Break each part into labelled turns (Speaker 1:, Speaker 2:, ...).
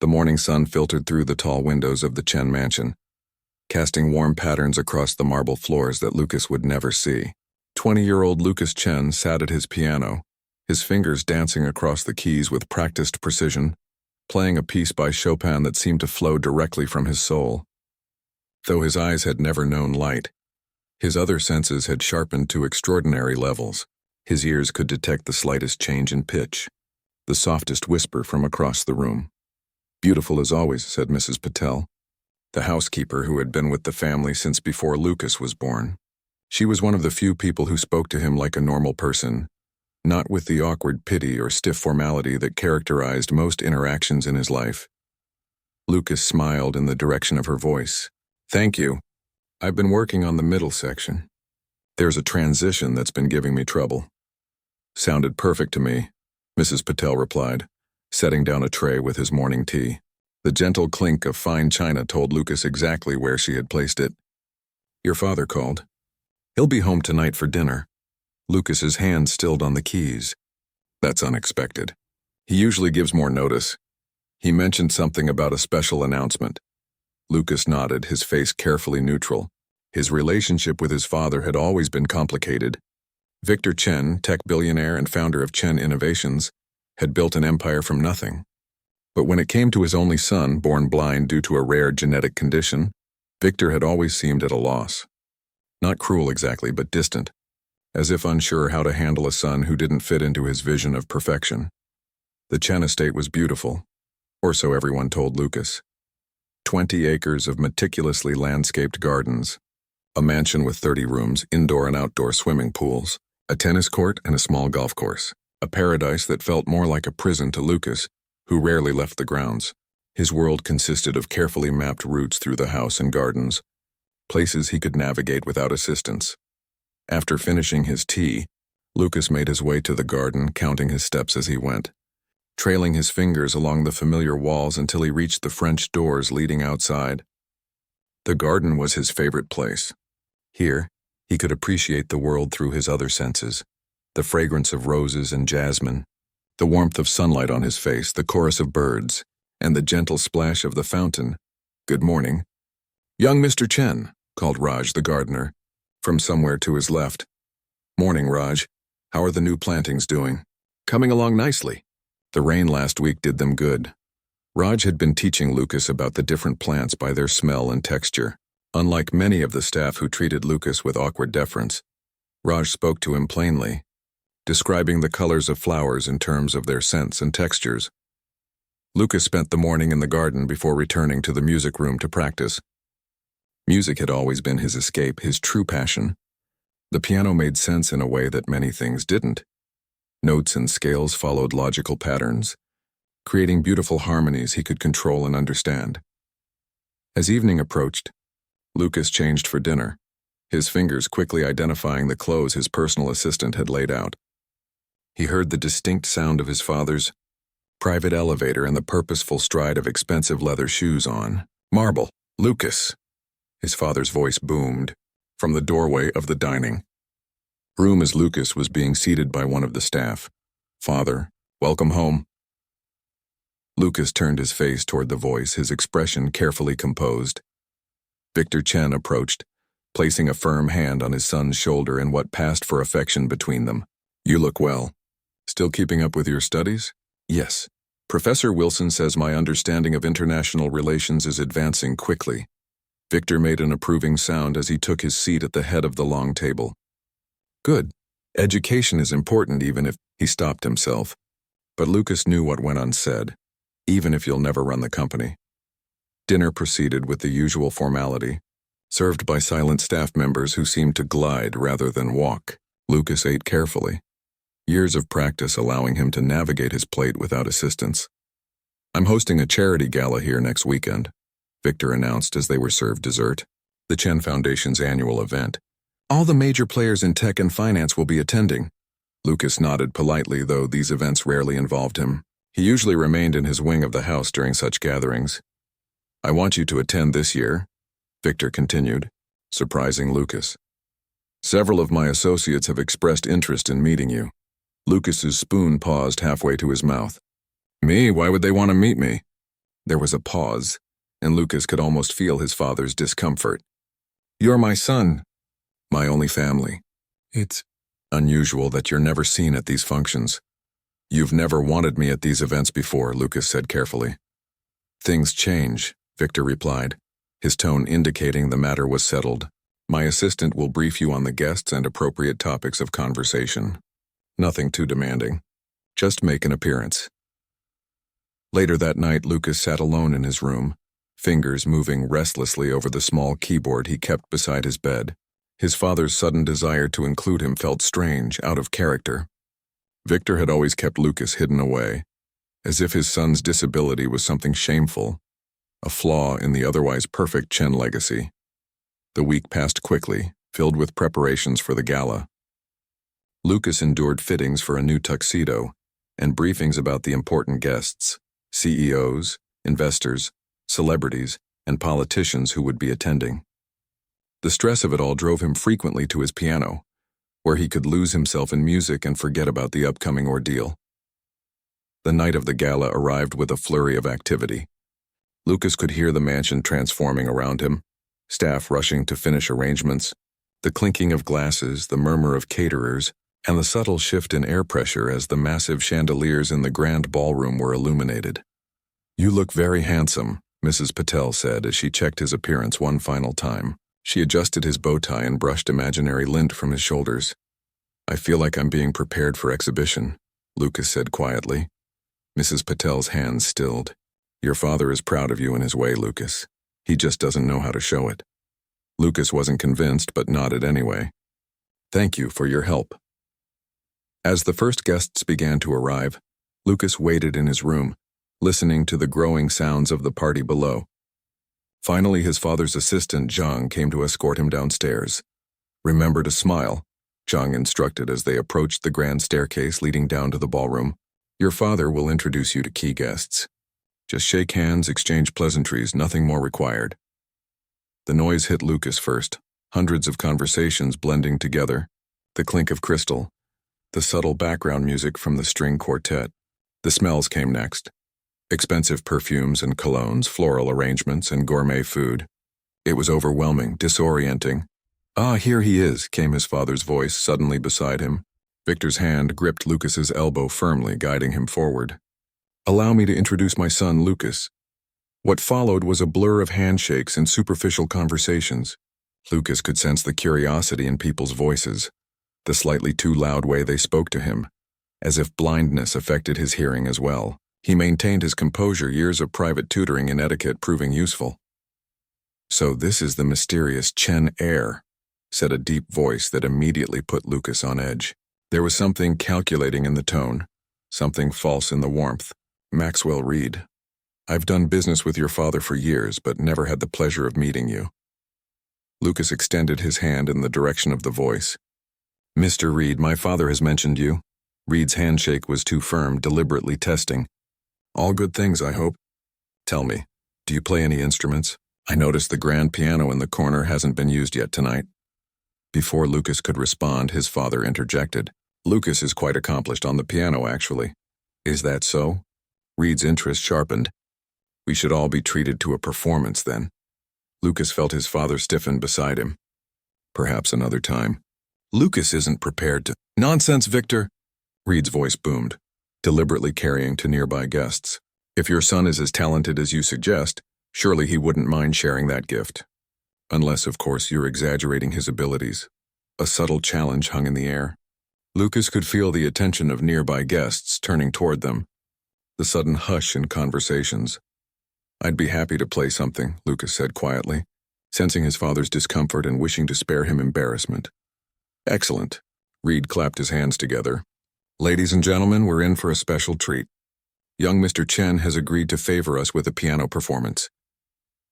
Speaker 1: The morning sun filtered through the tall windows of the Chen mansion, casting warm patterns across the marble floors that Lucas would never see. 20-year-old Lucas Chen sat at his piano, his fingers dancing across the keys with practiced precision, playing a piece by Chopin that seemed to flow directly from his soul. Though his eyes had never known light, his other senses had sharpened to extraordinary levels. His ears could detect the slightest change in pitch, the softest whisper from across the room. "Beautiful as always," said Mrs. Patel, the housekeeper who had been with the family since before Lucas was born. She was one of the few people who spoke to him like a normal person, not with the awkward pity or stiff formality that characterized most interactions in his life. Lucas smiled in the direction of her voice. "Thank you. I've been working on the middle section. There's a transition that's been giving me trouble." "Sounded perfect to me," Mrs. Patel replied, setting down a tray with his morning tea. The gentle clink of fine china told Lucas exactly where she had placed it. "Your father called. He'll be home tonight for dinner." Lucas's hand stilled on the keys. "That's unexpected. He usually gives more notice. He mentioned something about a special announcement." Lucas nodded, his face carefully neutral. His relationship with his father had always been complicated. Victor Chen, tech billionaire and founder of Chen Innovations, had built an empire from nothing. But when it came to his only son, born blind due to a rare genetic condition, Victor had always seemed at a loss. Not cruel exactly, but distant, as if unsure how to handle a son who didn't fit into his vision of perfection. The Chen estate was beautiful, or so everyone told Lucas. 20 acres of meticulously landscaped gardens, a mansion with 30 rooms, indoor and outdoor swimming pools, a tennis court and a small golf course, a paradise that felt more like a prison to Lucas, who rarely left the grounds. His world consisted of carefully mapped routes through the house and gardens, places he could navigate without assistance. After finishing his tea, Lucas made his way to the garden, counting his steps as he went, trailing his fingers along the familiar walls until he reached the French doors leading outside. The garden was his favorite place. Here, he could appreciate the world through his other senses, the fragrance of roses and jasmine, the warmth of sunlight on his face, the chorus of birds, and the gentle splash of the fountain. "Good morning." "Young Mr. Chen," called Raj the gardener, from somewhere to his left. "Morning, Raj. How are the new plantings doing?" "Coming along nicely. The rain last week did them good." Raj had been teaching Lucas about the different plants by their smell and texture. Unlike many of the staff who treated Lucas with awkward deference, Raj spoke to him plainly, describing the colors of flowers in terms of their scents and textures. Lucas spent the morning in the garden before returning to the music room to practice. Music had always been his escape, his true passion. The piano made sense in a way that many things didn't. Notes and scales followed logical patterns, creating beautiful harmonies he could control and understand. As evening approached, Lucas changed for dinner, his fingers quickly identifying the clothes his personal assistant had laid out. He heard the distinct sound of his father's private elevator and the purposeful stride of expensive leather shoes on marble. "Lucas," his father's voice boomed from the doorway of the dining room as Lucas was being seated by one of the staff. "Father, welcome home." Lucas turned his face toward the voice, his expression carefully composed. Victor Chen approached, placing a firm hand on his son's shoulder in what passed for affection between them. "You look well. Still keeping up with your studies?" "Yes. Professor Wilson says my understanding of international relations is advancing quickly." Victor made an approving sound as he took his seat at the head of the long table. "Good. Education is important even if—" He stopped himself. But Lucas knew what went unsaid. "Even if you'll never run the company." Dinner proceeded with the usual formality, served by silent staff members who seemed to glide rather than walk. Lucas ate carefully, years of practice allowing him to navigate his plate without assistance. "I'm hosting a charity gala here next weekend," Victor announced as they were served dessert. "The Chen Foundation's annual event. All the major players in tech and finance will be attending." Lucas nodded politely, though these events rarely involved him. He usually remained in his wing of the house during such gatherings. "I want you to attend this year," Victor continued, surprising Lucas. "Several of my associates have expressed interest in meeting you." Lucas's spoon paused halfway to his mouth. "Me? Why would they want to meet me?" There was a pause, and Lucas could almost feel his father's discomfort. "You're my son." "My only family. It's unusual that you're never seen at these functions." "You've never wanted me at these events before," Lucas said carefully. "Things change," Victor replied, his tone indicating the matter was settled. "My assistant will brief you on the guests and appropriate topics of conversation. Nothing too demanding. Just make an appearance." Later that night, Lucas sat alone in his room, fingers moving restlessly over the small keyboard he kept beside his bed. His father's sudden desire to include him felt strange, out of character. Victor had always kept Lucas hidden away, as if his son's disability was something shameful, a flaw in the otherwise perfect Chen legacy. The week passed quickly, filled with preparations for the gala. Lucas endured fittings for a new tuxedo and briefings about the important guests, CEOs, investors, celebrities, and politicians who would be attending. The stress of it all drove him frequently to his piano, where he could lose himself in music and forget about the upcoming ordeal. The night of the gala arrived with a flurry of activity. Lucas could hear the mansion transforming around him, staff rushing to finish arrangements, the clinking of glasses, the murmur of caterers, and the subtle shift in air pressure as the massive chandeliers in the grand ballroom were illuminated. "You look very handsome," Mrs. Patel said as she checked his appearance one final time. She adjusted his bow tie and brushed imaginary lint from his shoulders. "I feel like I'm being prepared for exhibition," Lucas said quietly. Mrs. Patel's hands stilled. "Your father is proud of you in his way, Lucas. He just doesn't know how to show it." Lucas wasn't convinced, but nodded anyway. "Thank you for your help." As the first guests began to arrive, Lucas waited in his room, listening to the growing sounds of the party below. Finally, his father's assistant, Zhang, came to escort him downstairs. "Remember to smile," Zhang instructed as they approached the grand staircase leading down to the ballroom. "Your father will introduce you to key guests. Just shake hands, exchange pleasantries, nothing more required." The noise hit Lucas first, hundreds of conversations blending together, the clink of crystal, the subtle background music from the string quartet. The smells came next. Expensive perfumes and colognes, floral arrangements, and gourmet food. It was overwhelming, disorienting. "Ah, here he is," came his father's voice suddenly beside him. Victor's hand gripped Lucas's elbow firmly, guiding him forward. "Allow me to introduce my son, Lucas." What followed was a blur of handshakes and superficial conversations. Lucas could sense the curiosity in people's voices, the slightly too loud way they spoke to him, as if blindness affected his hearing as well. He maintained his composure, years of private tutoring in etiquette proving useful. "So this is the mysterious Chen heir," said a deep voice that immediately put Lucas on edge. There was something calculating in the tone, something false in the warmth. "Maxwell Reed. I've done business with your father for years, but never had the pleasure of meeting you." Lucas extended his hand in the direction of the voice. "Mr. Reed, my father has mentioned you." Reed's handshake was too firm, deliberately testing. "All good things, I hope. Tell me, do you play any instruments? I noticed the grand piano in the corner hasn't been used yet tonight." Before Lucas could respond, his father interjected. "Lucas is quite accomplished on the piano, actually." "Is that so?" Reed's interest sharpened. "We should all be treated to a performance, then." Lucas felt his father stiffen beside him. "Perhaps another time." "Lucas isn't prepared to—" "Nonsense, Victor!" Reed's voice boomed, deliberately carrying to nearby guests. "If your son is as talented as you suggest, surely he wouldn't mind sharing that gift. Unless, of course, you're exaggerating his abilities." A subtle challenge hung in the air. Lucas could feel the attention of nearby guests turning toward them, the sudden hush in conversations. "I'd be happy to play something," Lucas said quietly, sensing his father's discomfort and wishing to spare him embarrassment. "Excellent." Reed clapped his hands together. "Ladies and gentlemen, we're in for a special treat. Young Mr. Chen has agreed to favor us with a piano performance."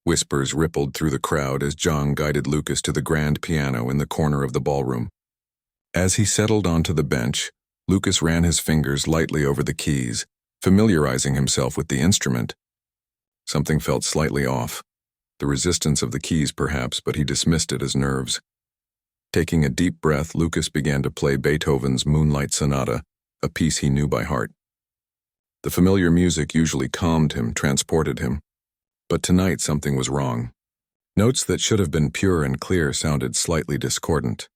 Speaker 1: Whispers rippled through the crowd as Zhang guided Lucas to the grand piano in the corner of the ballroom. As he settled onto the bench, Lucas ran his fingers lightly over the keys, familiarizing himself with the instrument. Something felt slightly off. The resistance of the keys, perhaps, but he dismissed it as nerves. Taking a deep breath, Lucas began to play Beethoven's Moonlight Sonata, a piece he knew by heart. The familiar music usually calmed him, transported him. But tonight something was wrong. Notes that should have been pure and clear sounded slightly discordant.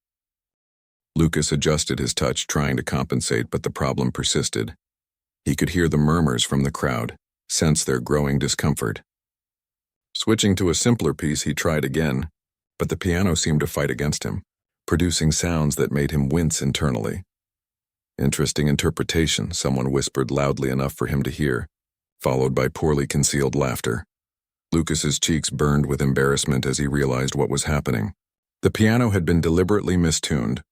Speaker 1: Lucas adjusted his touch, trying to compensate, but the problem persisted. He could hear the murmurs from the crowd, sense their growing discomfort. Switching to a simpler piece, he tried again, but the piano seemed to fight against him, producing sounds that made him wince internally. Interesting interpretation, someone whispered loudly enough for him to hear, followed by poorly concealed laughter. Lucas's cheeks burned with embarrassment as he realized what was happening. The piano had been deliberately mistuned.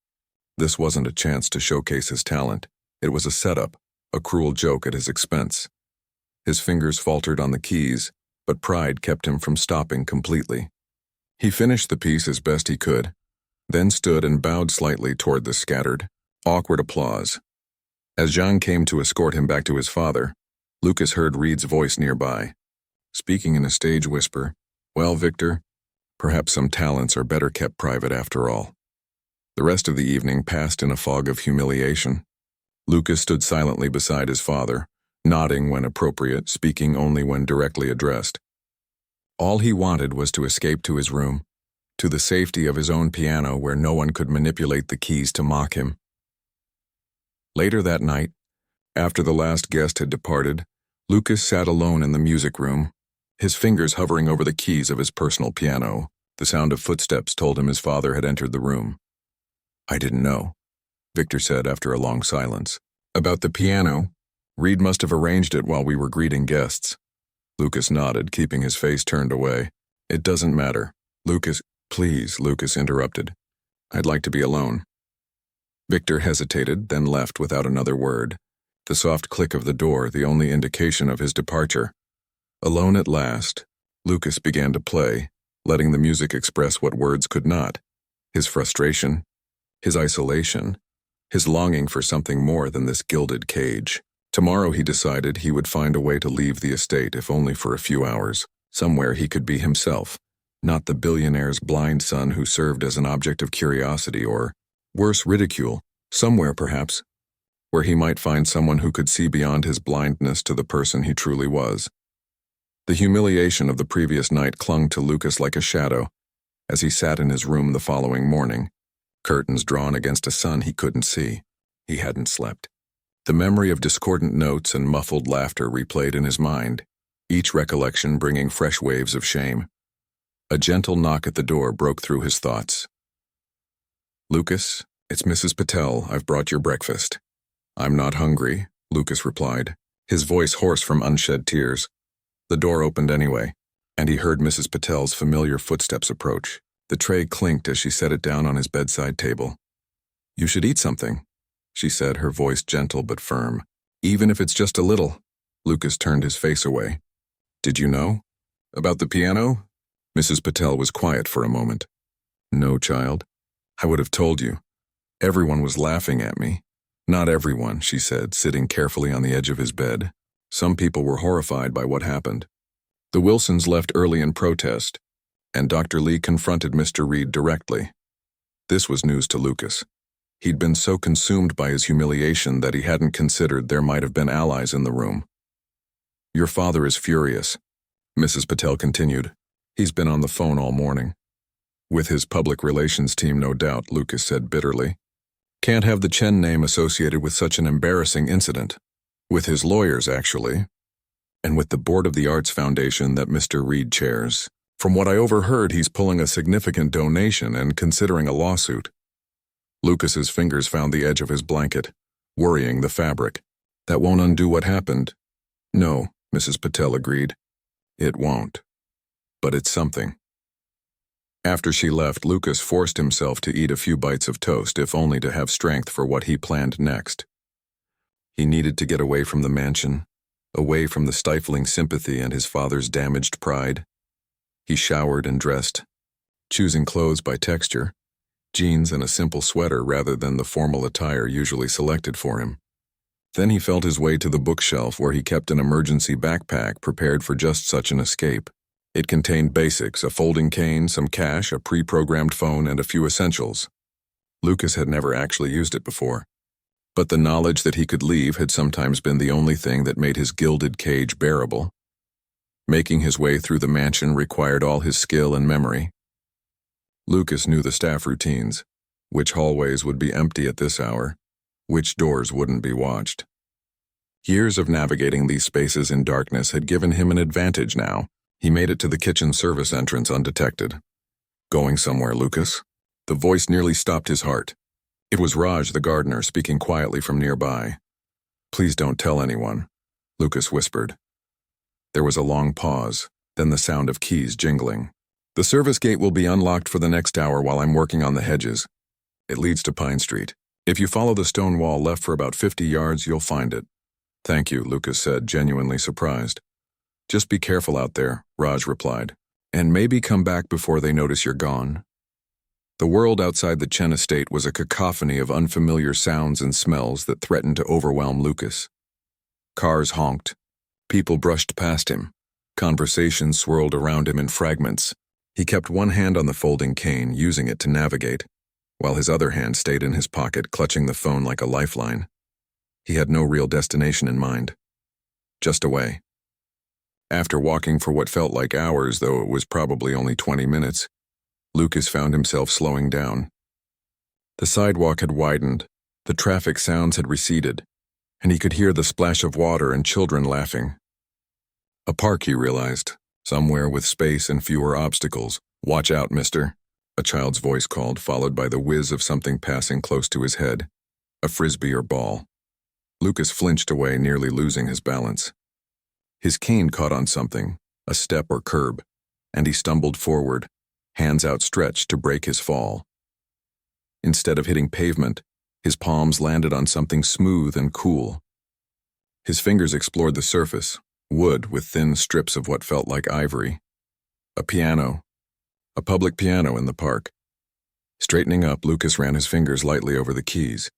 Speaker 1: This wasn't a chance to showcase his talent. It was a setup, a cruel joke at his expense. His fingers faltered on the keys, but pride kept him from stopping completely. He finished the piece as best he could, then stood and bowed slightly toward the scattered, awkward applause. As Jean came to escort him back to his father, Lucas heard Reed's voice nearby, speaking in a stage whisper. "Well, Victor, perhaps some talents are better kept private after all." The rest of the evening passed in a fog of humiliation. Lucas stood silently beside his father, nodding when appropriate, speaking only when directly addressed. All he wanted was to escape to his room, to the safety of his own piano where no one could manipulate the keys to mock him. Later that night, after the last guest had departed, Lucas sat alone in the music room, his fingers hovering over the keys of his personal piano. The sound of footsteps told him his father had entered the room. "I didn't know," Victor said after a long silence. "About the piano, Reed must have arranged it while we were greeting guests." Lucas nodded, keeping his face turned away. "It doesn't matter. Lucas, please," Lucas interrupted. "I'd like to be alone." Victor hesitated, then left without another word, the soft click of the door the only indication of his departure. Alone at last, Lucas began to play, letting the music express what words could not: his frustration, his isolation, his longing for something more than this gilded cage. Tomorrow, he decided, he would find a way to leave the estate, if only for a few hours. Somewhere he could be himself, not the billionaire's blind son who served as an object of curiosity or, worse, ridicule. Somewhere, perhaps, where he might find someone who could see beyond his blindness to the person he truly was. The humiliation of the previous night clung to Lucas like a shadow as he sat in his room the following morning, curtains drawn against a sun he couldn't see. He hadn't slept. The memory of discordant notes and muffled laughter replayed in his mind, each recollection bringing fresh waves of shame. A gentle knock at the door broke through his thoughts. "Lucas, it's Mrs. Patel. I've brought your breakfast." "I'm not hungry," Lucas replied, his voice hoarse from unshed tears. The door opened anyway, and he heard Mrs. Patel's familiar footsteps approach. The tray clinked as she set it down on his bedside table. "You should eat something," she said, her voice gentle but firm. "Even if it's just a little." Lucas turned his face away. "Did you know? About the piano?" Mrs. Patel was quiet for a moment. "No, child. I would have told you. Everyone was laughing at me." "Not everyone," she said, sitting carefully on the edge of his bed. "Some people were horrified by what happened. The Wilsons left early in protest, and Dr. Lee confronted Mr. Reed directly." This was news to Lucas. He'd been so consumed by his humiliation that he hadn't considered there might have been allies in the room. "Your father is furious," Mrs. Patel continued. "He's been on the phone all morning." "With his public relations team, no doubt," Lucas said bitterly. "Can't have the Chen name associated with such an embarrassing incident." "With his lawyers, actually. And with the board of the Arts Foundation that Mr. Reed chairs. From what I overheard, he's pulling a significant donation and considering a lawsuit." Lucas's fingers found the edge of his blanket, worrying the fabric. "That won't undo what happened." "No," Mrs. Patel agreed. "It won't. But it's something." After she left, Lucas forced himself to eat a few bites of toast, if only to have strength for what he planned next. He needed to get away from the mansion, away from the stifling sympathy and his father's damaged pride. He showered and dressed, choosing clothes by texture, jeans and a simple sweater rather than the formal attire usually selected for him. Then he felt his way to the bookshelf where he kept an emergency backpack prepared for just such an escape. It contained basics: a folding cane, some cash, a pre-programmed phone, and a few essentials. Lucas had never actually used it before, but the knowledge that he could leave had sometimes been the only thing that made his gilded cage bearable. Making his way through the mansion required all his skill and memory. Lucas knew the staff routines, which hallways would be empty at this hour, which doors wouldn't be watched. Years of navigating these spaces in darkness had given him an advantage now. He made it to the kitchen service entrance undetected. "Going somewhere, Lucas?" The voice nearly stopped his heart. It was Raj, the gardener, speaking quietly from nearby. "Please don't tell anyone," Lucas whispered. There was a long pause, then the sound of keys jingling. "The service gate will be unlocked for the next hour while I'm working on the hedges. It leads to Pine Street. If you follow the stone wall left for about 50 yards, you'll find it." "Thank you," Lucas said, genuinely surprised. "Just be careful out there," Raj replied. "And maybe come back before they notice you're gone." The world outside the Chen estate was a cacophony of unfamiliar sounds and smells that threatened to overwhelm Lucas. Cars honked. People brushed past him. Conversations swirled around him in fragments. He kept one hand on the folding cane, using it to navigate, while his other hand stayed in his pocket, clutching the phone like a lifeline. He had no real destination in mind. Just away. After walking for what felt like hours, though it was probably only 20 minutes, Lucas found himself slowing down. The sidewalk had widened, the traffic sounds had receded, and he could hear the splash of water and children laughing. A park, he realized, somewhere with space and fewer obstacles. "Watch out, mister," a child's voice called, followed by the whiz of something passing close to his head, a frisbee or ball. Lucas flinched away, nearly losing his balance. His cane caught on something, a step or curb, and he stumbled forward, hands outstretched to break his fall. Instead of hitting pavement, his palms landed on something smooth and cool. His fingers explored the surface, wood with thin strips of what felt like ivory. A piano. A public piano in the park. Straightening up, Lucas ran his fingers lightly over the keys.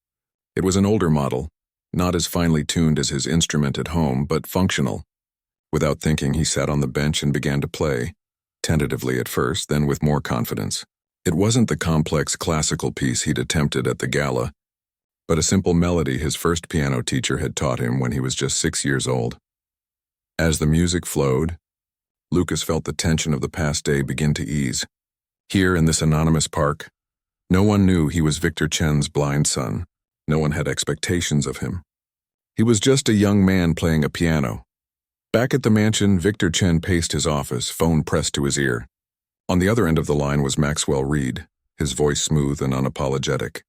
Speaker 1: It was an older model, not as finely tuned as his instrument at home, but functional. Without thinking, he sat on the bench and began to play, tentatively at first, then with more confidence. It wasn't the complex classical piece he'd attempted at the gala, but a simple melody his first piano teacher had taught him when he was just 6 years old. As the music flowed, Lucas felt the tension of the past day begin to ease. Here in this anonymous park, no one knew he was Victor Chen's blind son. No one had expectations of him. He was just a young man playing a piano. Back at the mansion, Victor Chen paced his office, phone pressed to his ear. On the other end of the line was Maxwell Reed, his voice smooth and unapologetic.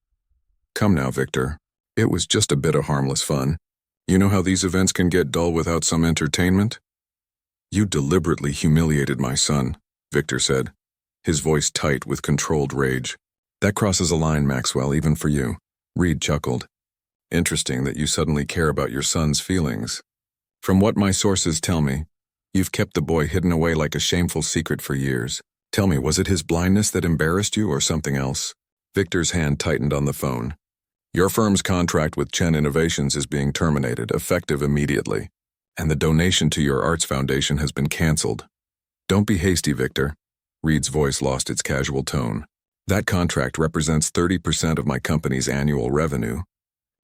Speaker 1: "Come now, Victor. It was just a bit of harmless fun. You know how these events can get dull without some entertainment?" "You deliberately humiliated my son," Victor said, his voice tight with controlled rage. "That crosses a line, Maxwell, even for you." Reed chuckled. "Interesting that you suddenly care about your son's feelings. From what my sources tell me, you've kept the boy hidden away like a shameful secret for years. Tell me, was it his blindness that embarrassed you or something else?" Victor's hand tightened on the phone. "Your firm's contract with Chen Innovations is being terminated, effective immediately, and the donation to your arts foundation has been canceled. Don't be hasty, Victor." Reed's voice lost its casual tone. "That contract represents 30% of my company's annual revenue,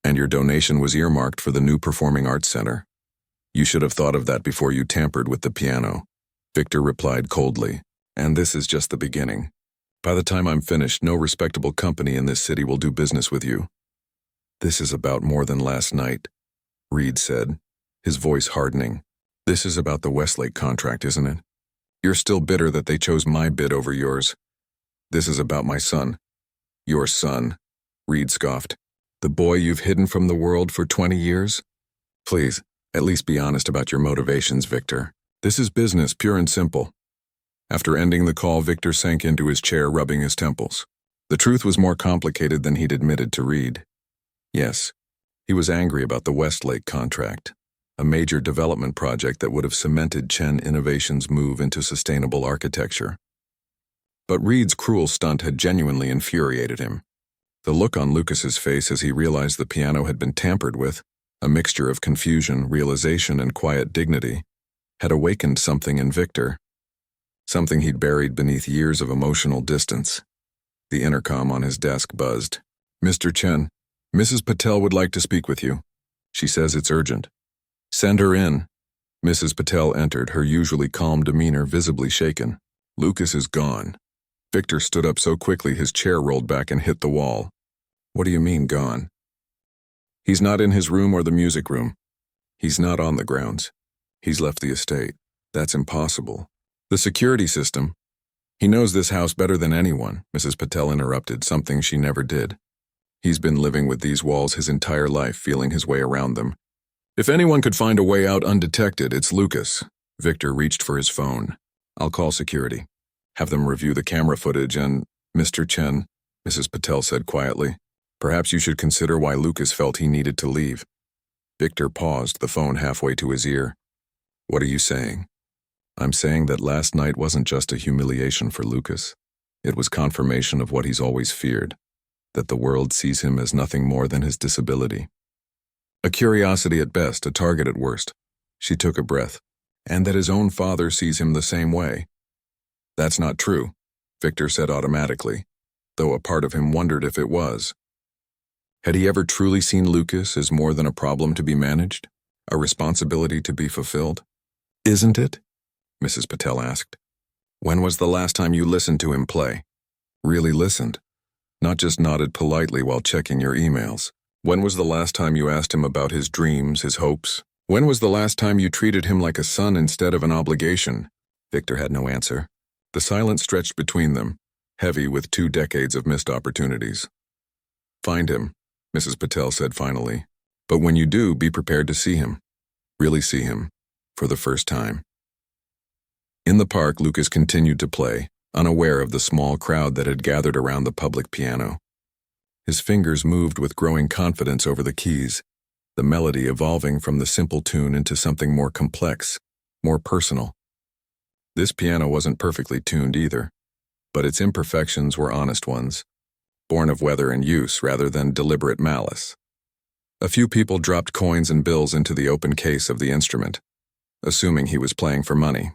Speaker 1: and your donation was earmarked for the new Performing Arts Center. You should have thought of that before you tampered with the piano." Victor replied coldly, "And this is just the beginning. By the time I'm finished, no respectable company in this city will do business with you." "This is about more than last night," Reed said, his voice hardening. "This is about the Westlake contract, isn't it? You're still bitter that they chose my bid over yours. This is about my son." "Your son," Reed scoffed. "The boy you've hidden from the world for 20 years? Please, at least be honest about your motivations, Victor. This is business, pure and simple." After ending the call, Victor sank into his chair, rubbing his temples. The truth was more complicated than he'd admitted to Reed. Yes, he was angry about the Westlake contract, a major development project that would have cemented Chen Innovations' move into sustainable architecture. But Reed's cruel stunt had genuinely infuriated him. The look on Lucas's face as he realized the piano had been tampered with, a mixture of confusion, realization, and quiet dignity, had awakened something in Victor, something he'd buried beneath years of emotional distance. The intercom on his desk buzzed. "Mr. Chen, Mrs. Patel would like to speak with you. She says it's urgent." "Send her in." Mrs. Patel entered, her usually calm demeanor visibly shaken. "Lucas is gone." Victor stood up so quickly his chair rolled back and hit the wall. "What do you mean, gone?" "He's not in his room or the music room. He's not on the grounds. He's left the estate. That's impossible. The security system—" "He knows this house better than anyone," Mrs. Patel interrupted, something she never did. "He's been living with these walls his entire life, feeling his way around them. If anyone could find a way out undetected, it's Lucas." Victor reached for his phone. "I'll call security. Have them review the camera footage and—" "Mr. Chen," Mrs. Patel said quietly, "perhaps you should consider why Lucas felt he needed to leave." Victor paused, the phone halfway to his ear. "What are you saying?" "I'm saying that last night wasn't just a humiliation for Lucas. It was confirmation of what he's always feared, that the world sees him as nothing more than his disability. A curiosity at best, a target at worst." She took a breath. "And that his own father sees him the same way." "That's not true," Victor said automatically, though a part of him wondered if it was. Had he ever truly seen Lucas as more than a problem to be managed, a responsibility to be fulfilled? "Isn't it?" Mrs. Patel asked. "When was the last time you listened to him play? Really listened? Not just nodded politely while checking your emails. When was the last time you asked him about his dreams, his hopes? When was the last time you treated him like a son instead of an obligation?" Victor had no answer. The silence stretched between them, heavy with 2 decades of missed opportunities. "Find him," Mrs. Patel said finally. "But when you do, be prepared to see him. Really see him. For the first time." In the park, Lucas continued to play, unaware of the small crowd that had gathered around the public piano. His fingers moved with growing confidence over the keys, the melody evolving from the simple tune into something more complex, more personal. This piano wasn't perfectly tuned either, but its imperfections were honest ones, born of weather and use rather than deliberate malice. A few people dropped coins and bills into the open case of the instrument, assuming he was playing for money.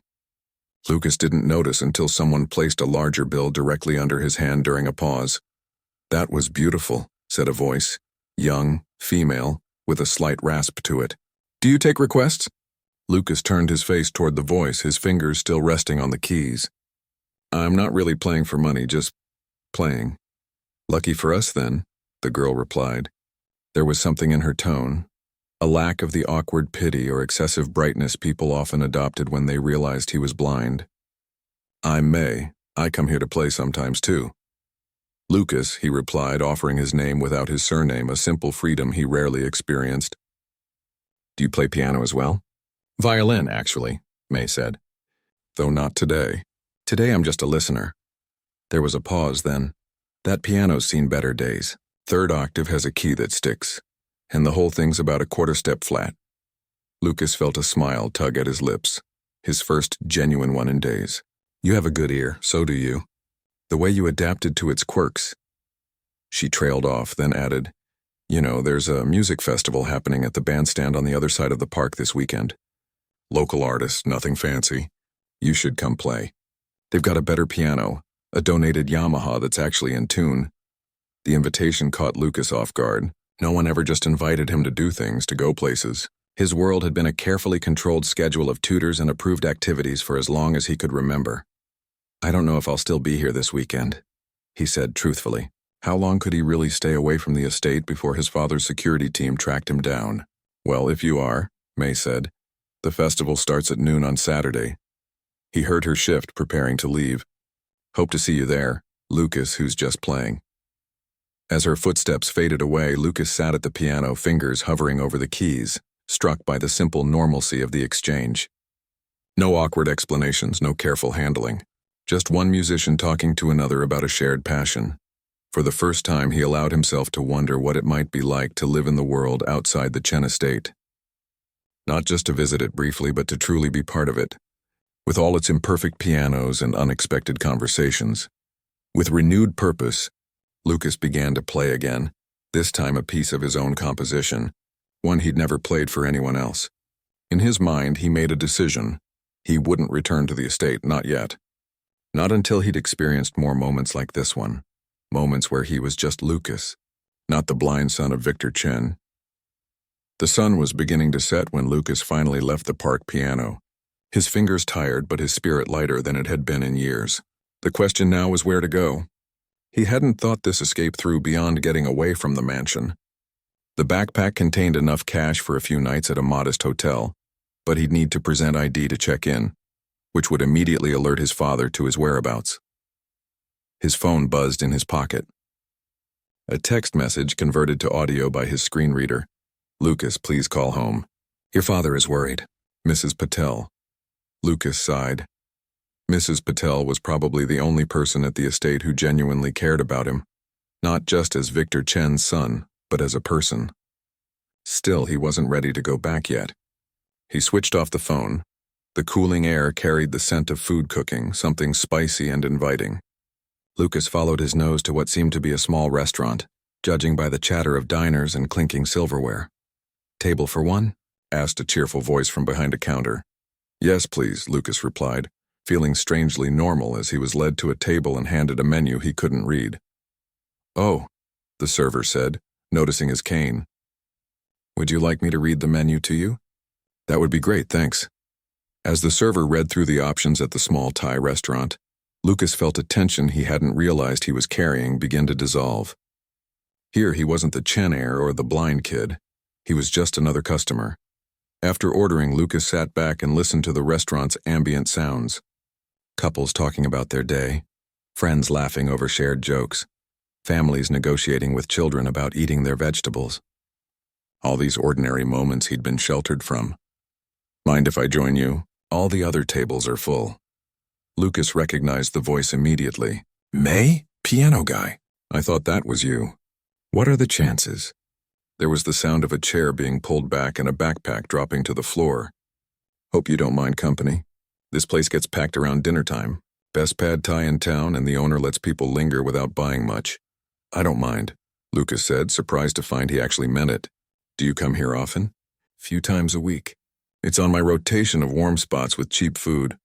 Speaker 1: Lucas didn't notice until someone placed a larger bill directly under his hand during a pause. "That was beautiful," said a voice, young, female, with a slight rasp to it. "Do you take requests?" Lucas turned his face toward the voice, his fingers still resting on the keys. "I'm not really playing for money, just playing." "Lucky for us, then," the girl replied. There was something in her tone, a lack of the awkward pity or excessive brightness people often adopted when they realized he was blind. "I'm May. I come here to play sometimes, too." "Lucas," he replied, offering his name without his surname, a simple freedom he rarely experienced. "Do you play piano as well?" "Violin, actually," May said. "Though not today. Today I'm just a listener." There was a pause then. "That piano's seen better days. 3rd octave has a key that sticks, and the whole thing's about a 1/4 step flat." Lucas felt a smile tug at his lips, his first genuine one in days. "You have a good ear, so do you. The way you adapted to its quirks." She trailed off, then added, "You know, there's a music festival happening at the bandstand on the other side of the park this weekend. Local artists, nothing fancy. You should come play. They've got a better piano, a donated Yamaha that's actually in tune." The invitation caught Lucas off guard. No one ever just invited him to do things, to go places. His world had been a carefully controlled schedule of tutors and approved activities for as long as he could remember. "I don't know if I'll still be here this weekend," he said truthfully. How long could he really stay away from the estate before his father's security team tracked him down? "Well, if you are," May said. "The festival starts at noon on Saturday." He heard her shift, preparing to leave. "Hope to see you there, Lucas, who's just playing." As her footsteps faded away, Lucas sat at the piano, fingers hovering over the keys, struck by the simple normalcy of the exchange. No awkward explanations, no careful handling. Just one musician talking to another about a shared passion. For the first time, he allowed himself to wonder what it might be like to live in the world outside the Chen estate. Not just to visit it briefly, but to truly be part of it. With all its imperfect pianos and unexpected conversations. With renewed purpose, Lucas began to play again, this time a piece of his own composition, one he'd never played for anyone else. In his mind, he made a decision. He wouldn't return to the estate, not yet. Not until he'd experienced more moments like this one. Moments where he was just Lucas, not the blind son of Victor Chen. The sun was beginning to set when Lucas finally left the park piano. His fingers tired, but his spirit lighter than it had been in years. The question now was where to go. He hadn't thought this escape through beyond getting away from the mansion. The backpack contained enough cash for a few nights at a modest hotel, but he'd need to present ID to check in, which would immediately alert his father to his whereabouts. His phone buzzed in his pocket. A text message converted to audio by his screen reader. "Lucas, please call home. Your father is worried. Mrs. Patel." Lucas sighed. Mrs. Patel was probably the only person at the estate who genuinely cared about him, not just as Victor Chen's son, but as a person. Still, he wasn't ready to go back yet. He switched off the phone. The cooling air carried the scent of food cooking, something spicy and inviting. Lucas followed his nose to what seemed to be a small restaurant, judging by the chatter of diners and clinking silverware. "Table for one?" asked a cheerful voice from behind a counter. "Yes, please," Lucas replied, feeling strangely normal as he was led to a table and handed a menu he couldn't read. "Oh," the server said, noticing his cane. "Would you like me to read the menu to you?" "That would be great, thanks." As the server read through the options at the small Thai restaurant, Lucas felt a tension he hadn't realized he was carrying begin to dissolve. Here he wasn't the Chen heir or the blind kid. He was just another customer. After ordering, Lucas sat back and listened to the restaurant's ambient sounds. Couples talking about their day, friends laughing over shared jokes, families negotiating with children about eating their vegetables. All these ordinary moments he'd been sheltered from. "Mind if I join you? All the other tables are full." Lucas recognized the voice immediately. "May? Piano guy. I thought that was you. What are the chances?" There was the sound of a chair being pulled back and a backpack dropping to the floor. "Hope you don't mind company. This place gets packed around dinner time. Best pad thai in town, and the owner lets people linger without buying much." "I don't mind," Lucas said, surprised to find he actually meant it. "Do you come here often?" "Few times a week. It's on my rotation of warm spots with cheap food."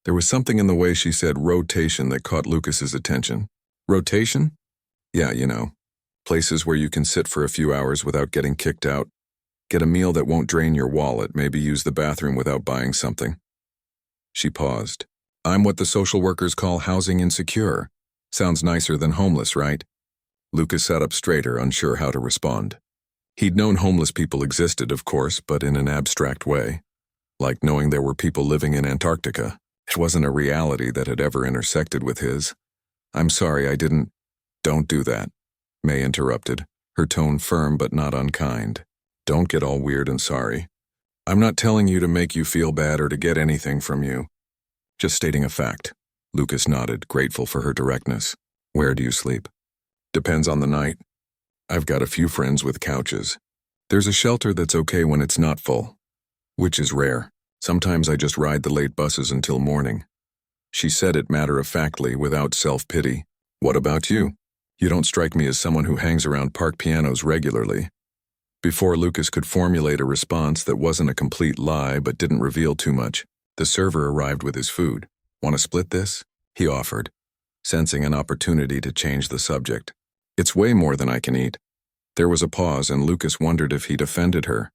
Speaker 1: There was something in the way she said rotation that caught Lucas's attention. "Rotation?" "Yeah, you know. Places where you can sit for a few hours without getting kicked out, get a meal that won't drain your wallet, maybe use the bathroom without buying something." She paused. "I'm what the social workers call housing insecure. Sounds nicer than homeless, right?" Lucas sat up straighter, unsure how to respond. He'd known homeless people existed, of course, but in an abstract way. Like knowing there were people living in Antarctica. It wasn't a reality that had ever intersected with his. "I'm sorry, I didn't—" "Don't do that," May interrupted, her tone firm but not unkind. "Don't get all weird and sorry. I'm not telling you to make you feel bad or to get anything from you. Just stating a fact." Lucas nodded, grateful for her directness. "Where do you sleep?" "Depends on the night. I've got a few friends with couches. There's a shelter that's okay when it's not full, which is rare. Sometimes I just ride the late buses until morning." She said it matter-of-factly, without self-pity. "What about you? You don't strike me as someone who hangs around park pianos regularly." Before Lucas could formulate a response that wasn't a complete lie but didn't reveal too much, the server arrived with his food. "Want to split this?" he offered, sensing an opportunity to change the subject. "It's way more than I can eat." There was a pause, and Lucas wondered if he'd offended her.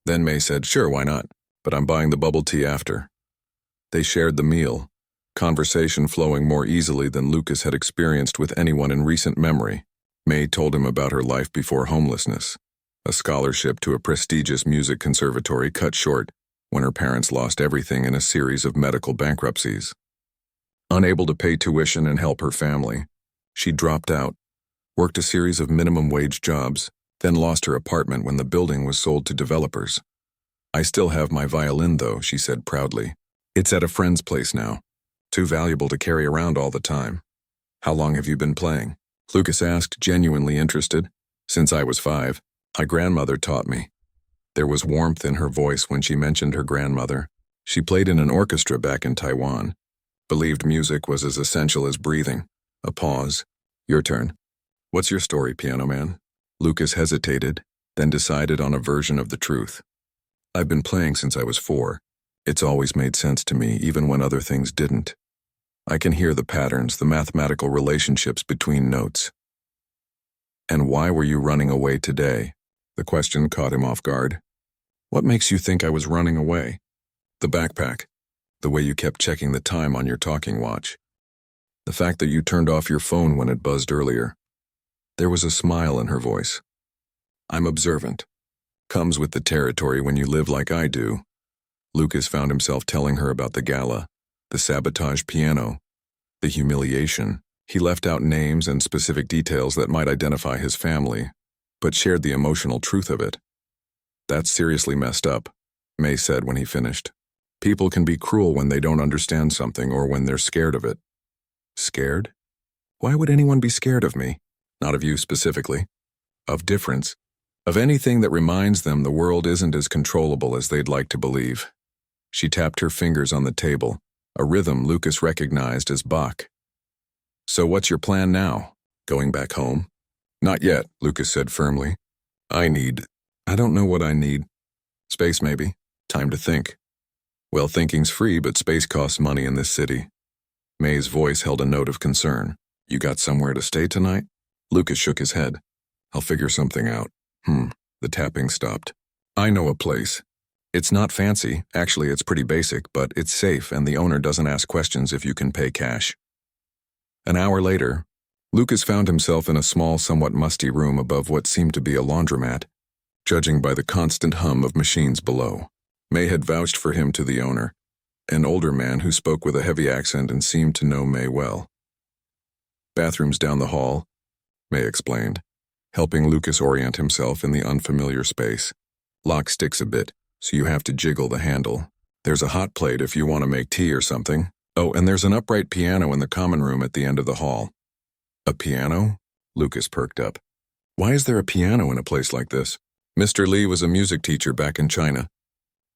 Speaker 1: Then May said, "Sure, why not? But I'm buying the bubble tea after." They shared the meal, conversation flowing more easily than Lucas had experienced with anyone in recent memory. May told him about her life before homelessness, a scholarship to a prestigious music conservatory cut short when her parents lost everything in a series of medical bankruptcies. Unable to pay tuition and help her family, she dropped out, worked a series of minimum wage jobs, then lost her apartment when the building was sold to developers. "I still have my violin, though," she said proudly. "It's at a friend's place now. Too valuable to carry around all the time." "How long have you been playing?" Lucas asked, genuinely interested. "Since I was 5. My grandmother taught me." There was warmth in her voice when she mentioned her grandmother. She played in an orchestra back in Taiwan. Believed music was as essential as breathing. A pause. "Your turn. What's your story, piano man?" Lucas hesitated, then decided on a version of the truth. "I've been playing since I was 4. It's always made sense to me, even when other things didn't. I can hear the patterns, the mathematical relationships between notes." "And why were you running away today?" The question caught him off guard. What makes you think I was running away? The backpack. The way you kept checking the time on your talking watch. The fact that you turned off your phone when it buzzed earlier. There was a smile in her voice. I'm observant. Comes with the territory when you live like I do. Lucas found himself telling her about the gala, the sabotage piano, the humiliation. He left out names and specific details that might identify his family, but shared the emotional truth of it. That's seriously messed up, May said when he finished. People can be cruel when they don't understand something or when they're scared of it. Scared? Why would anyone be scared of me? Not of you specifically. Of difference. Of anything that reminds them the world isn't as controllable as they'd like to believe. She tapped her fingers on the table, a rhythm Lucas recognized as Bach. So what's your plan now? Going back home? Not yet, Lucas said firmly. I don't know what I need. Space maybe. Time to think. Well, thinking's free, but space costs money in this city. May's voice held a note of concern. You got somewhere to stay tonight? Lucas shook his head. I'll figure something out. The tapping stopped. I know a place. It's not fancy, actually it's pretty basic, but it's safe and the owner doesn't ask questions if you can pay cash. An hour later, Lucas found himself in a small, somewhat musty room above what seemed to be a laundromat, judging by the constant hum of machines below. May had vouched for him to the owner, an older man who spoke with a heavy accent and seemed to know May well. Bathrooms down the hall, May explained, helping Lucas orient himself in the unfamiliar space. Lock sticks a bit, so you have to jiggle the handle. There's a hot plate if you want to make tea or something. Oh, and there's an upright piano in the common room at the end of the hall. A piano? Lucas perked up. Why is there a piano in a place like this? Mr. Lee was a music teacher back in China.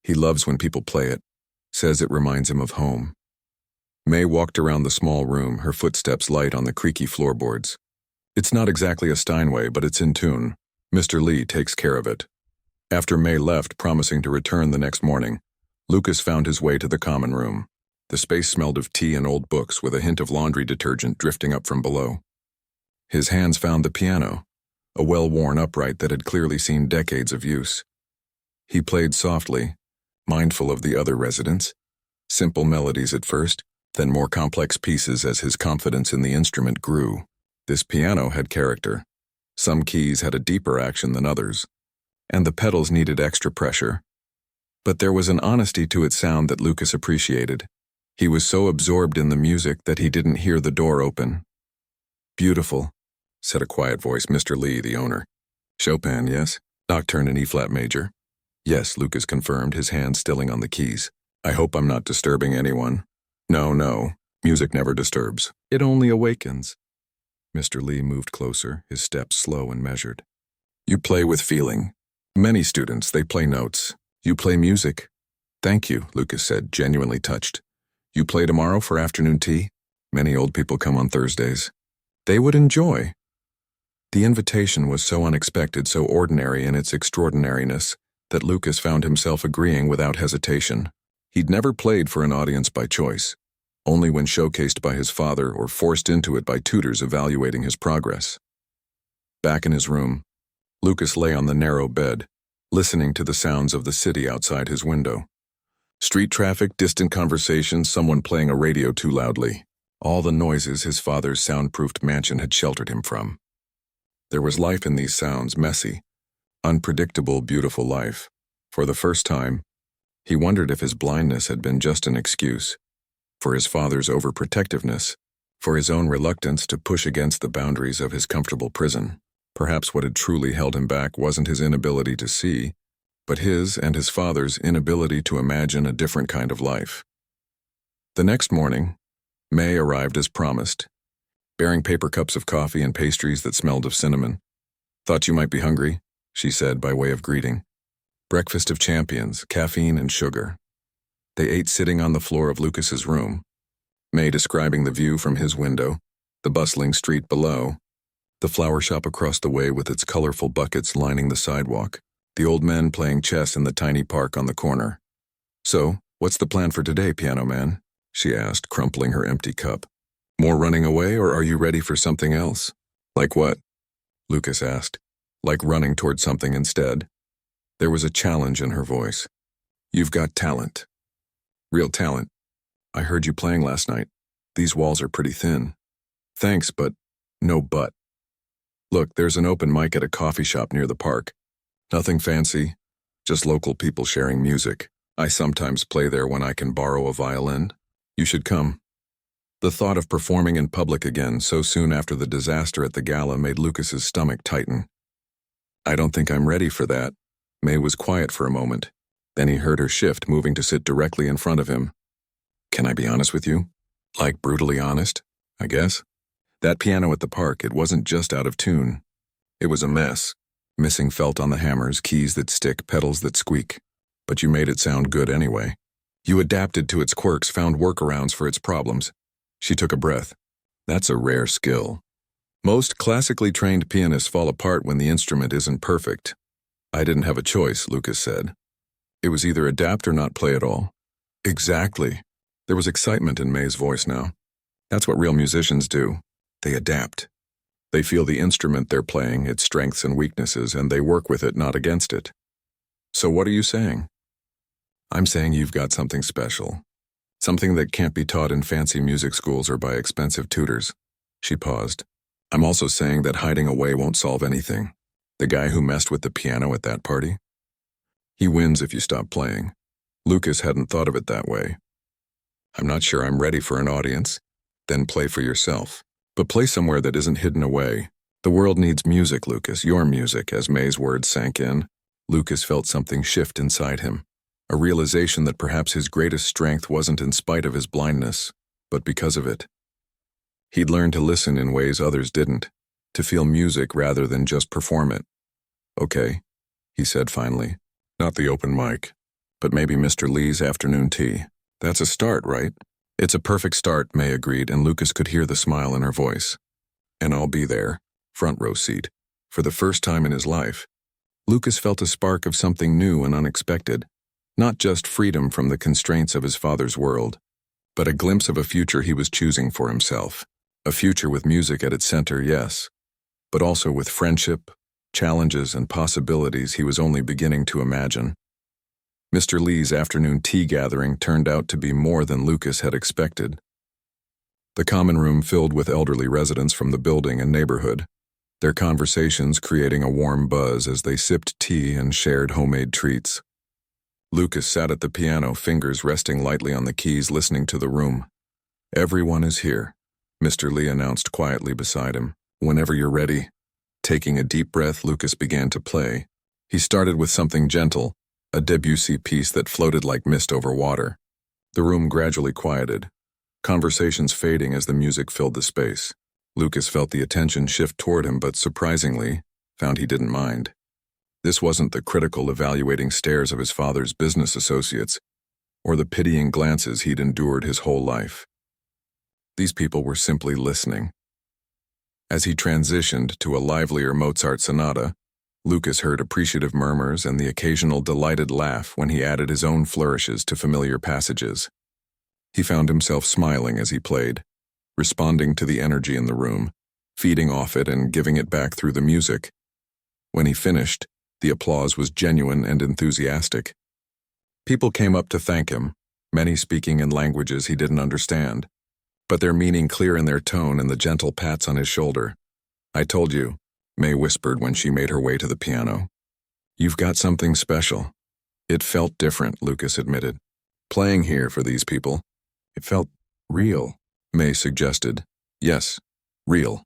Speaker 1: He loves when people play it. Says it reminds him of home. May walked around the small room, her footsteps light on the creaky floorboards. It's not exactly a Steinway, but it's in tune. Mr. Lee takes care of it. After May left, promising to return the next morning, Lucas found his way to the common room. The space smelled of tea and old books with a hint of laundry detergent drifting up from below. His hands found the piano, a well-worn upright that had clearly seen decades of use. He played softly, mindful of the other residents, simple melodies at first, then more complex pieces as his confidence in the instrument grew. This piano had character. Some keys had a deeper action than others, and the pedals needed extra pressure. But there was an honesty to its sound that Lucas appreciated. He was so absorbed in the music that he didn't hear the door open. Beautiful, said a quiet voice, Mr. Lee, the owner. Chopin, yes? Nocturne in E-flat major. Yes, Lucas confirmed, his hand stilling on the keys. I hope I'm not disturbing anyone. No, music never disturbs. It only awakens. Mr. Lee moved closer, his steps slow and measured. You play with feeling. Many students, they play notes. You play music. Thank you, Lucas said, genuinely touched. You play tomorrow for afternoon tea? Many old people come on Thursdays. They would enjoy. The invitation was so unexpected, so ordinary in its extraordinariness, that Lucas found himself agreeing without hesitation. He'd never played for an audience by choice, only when showcased by his father or forced into it by tutors evaluating his progress. Back in his room, Lucas lay on the narrow bed, listening to the sounds of the city outside his window. Street traffic, distant conversations, someone playing a radio too loudly. All the noises his father's soundproofed mansion had sheltered him from. There was life in these sounds, messy, unpredictable, beautiful life. For the first time, he wondered if his blindness had been just an excuse, for his father's overprotectiveness, for his own reluctance to push against the boundaries of his comfortable prison. Perhaps what had truly held him back wasn't his inability to see, but his and his father's inability to imagine a different kind of life. The next morning, May arrived as promised, bearing paper cups of coffee and pastries that smelled of cinnamon. Thought you might be hungry, she said by way of greeting. Breakfast of champions, caffeine and sugar. They ate sitting on the floor of Lucas's room, May describing the view from his window, the bustling street below, the flower shop across the way with its colorful buckets lining the sidewalk, the old men playing chess in the tiny park on the corner. So, what's the plan for today, piano man? She asked, crumpling her empty cup. More running away, or are you ready for something else? Like what? Lucas asked. like running toward something instead. There was a challenge in her voice. "You've got talent. Real talent. I heard you playing last night. These walls are pretty thin." "Thanks, but..." "No but. Look, there's an open mic at a coffee shop near the park. Nothing fancy, just local people sharing music. I sometimes play there when I can borrow a violin. You should come." The thought of performing in public again so soon after the disaster at the gala made Lucas's stomach tighten. "I don't think I'm ready for that." May was quiet for a moment. Then he heard her shift, moving to sit directly in front of him. "Can I be honest with you? Like brutally honest, I guess? That piano at the park, it wasn't just out of tune. It was a mess. Missing felt on the hammers, keys that stick, pedals that squeak. But you made it sound good anyway. You adapted to its quirks, found workarounds for its problems." She took a breath. "That's a rare skill. Most classically trained pianists fall apart when the instrument isn't perfect." "I didn't have a choice," Lucas said. "It was either adapt or not play at all." "Exactly." There was excitement in May's voice now. "That's what real musicians do. They adapt. They feel the instrument they're playing, its strengths and weaknesses, and they work with it, not against it." "So what are you saying?" "I'm saying you've got something special. Something that can't be taught in fancy music schools or by expensive tutors." She paused. "I'm also saying that hiding away won't solve anything. The guy who messed with the piano at that party? He wins if you stop playing." Lucas hadn't thought of it that way. "I'm not sure I'm ready for an audience." "Then play for yourself. But play somewhere that isn't hidden away. The world needs music, Lucas, your music." As May's words sank in, Lucas felt something shift inside him. A realization that perhaps his greatest strength wasn't in spite of his blindness, but because of it. He'd learned to listen in ways others didn't, to feel music rather than just perform it. "Okay," he said finally. "Not the open mic, but maybe Mr. Lee's afternoon tea. That's a start, right?" "It's a perfect start," May agreed, and Lucas could hear the smile in her voice. "And I'll be there, front row seat." For the first time in his life, Lucas felt a spark of something new and unexpected. Not just freedom from the constraints of his father's world, but a glimpse of a future he was choosing for himself. A future with music at its center, yes, but also with friendship, challenges, and possibilities he was only beginning to imagine. Mr. Lee's afternoon tea gathering turned out to be more than Lucas had expected. The common room filled with elderly residents from the building and neighborhood, their conversations creating a warm buzz as they sipped tea and shared homemade treats. Lucas sat at the piano, fingers resting lightly on the keys, listening to the room. "Everyone is here," Mr. Lee announced quietly beside him. "Whenever you're ready." Taking a deep breath, Lucas began to play. He started with something gentle, a Debussy piece that floated like mist over water. The room gradually quieted, conversations fading as the music filled the space. Lucas felt the attention shift toward him, but surprisingly, found he didn't mind. This wasn't the critical, evaluating stares of his father's business associates, or the pitying glances he'd endured his whole life. These people were simply listening. As he transitioned to a livelier Mozart sonata, Lucas heard appreciative murmurs and the occasional delighted laugh when he added his own flourishes to familiar passages. He found himself smiling as he played, responding to the energy in the room, feeding off it and giving it back through the music. When he finished, the applause was genuine and enthusiastic. People came up to thank him, many speaking in languages he didn't understand, but their meaning clear in their tone and the gentle pats on his shoulder. "I told you," May whispered when she made her way to the piano. "You've got something special." It felt different, Lucas admitted. Playing here for these people, it felt real, May suggested. "Yes, real."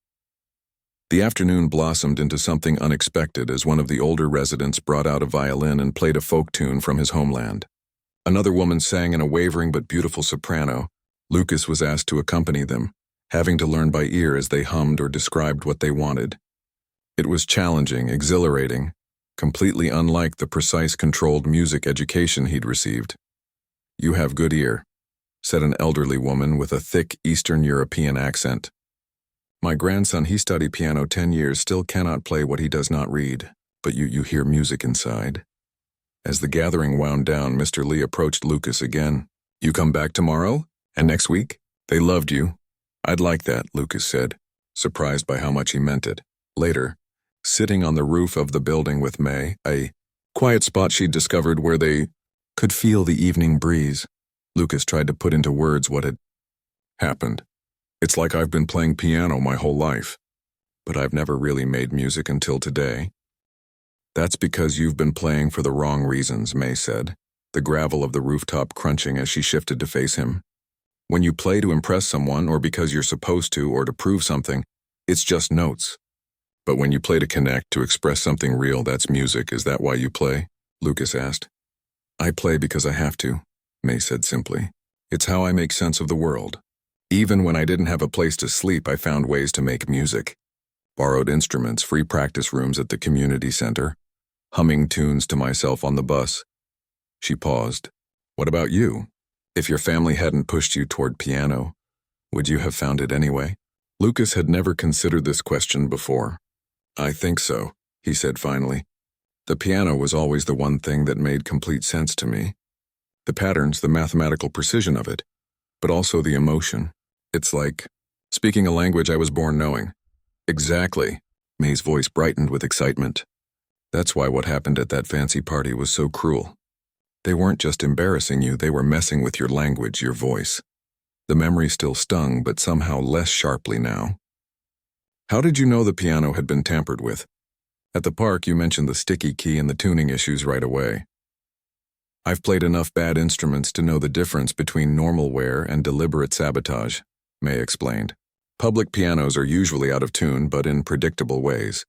Speaker 1: The afternoon blossomed into something unexpected as one of the older residents brought out a violin and played a folk tune from his homeland. Another woman sang in a wavering but beautiful soprano. Lucas was asked to accompany them, having to learn by ear as they hummed or described what they wanted. It was challenging, exhilarating, completely unlike the precise, controlled music education he'd received. "You have good ear," said an elderly woman with a thick Eastern European accent. "My grandson, he studied piano 10 years, still cannot play what he does not read, but you hear music inside." As the gathering wound down, Mr. Lee approached Lucas again. "You come back tomorrow? And next week? They loved you." "I'd like that," Lucas said, surprised by how much he meant it. Later, sitting on the roof of the building with May, a quiet spot she'd discovered where they could feel the evening breeze. Lucas tried to put into words what had happened. It's like I've been playing piano my whole life, but I've never really made music until today. That's because you've been playing for the wrong reasons, May said, the gravel of the rooftop crunching as she shifted to face him. When you play to impress someone or because you're supposed to or to prove something, it's just notes. But when you play to connect, to express something real, that's music. Is that why you play? Lucas asked. I play because I have to, May said simply. It's how I make sense of the world. Even when I didn't have a place to sleep, I found ways to make music. Borrowed instruments, free practice rooms at the community center, humming tunes to myself on the bus. She paused. What about you? If your family hadn't pushed you toward piano, would you have found it anyway? Lucas had never considered this question before. I think so, he said finally. The piano was always the one thing that made complete sense to me. The patterns, the mathematical precision of it, but also the emotion. It's like speaking a language I was born knowing. Exactly. May's voice brightened with excitement. That's why what happened at that fancy party was so cruel. They weren't just embarrassing you, they were messing with your language, your voice. The memory still stung, but somehow less sharply now. How did you know the piano had been tampered with? At the park, you mentioned the sticky key and the tuning issues right away. I've played enough bad instruments to know the difference between normal wear and deliberate sabotage, May explained. Public pianos are usually out of tune, but in predictable ways.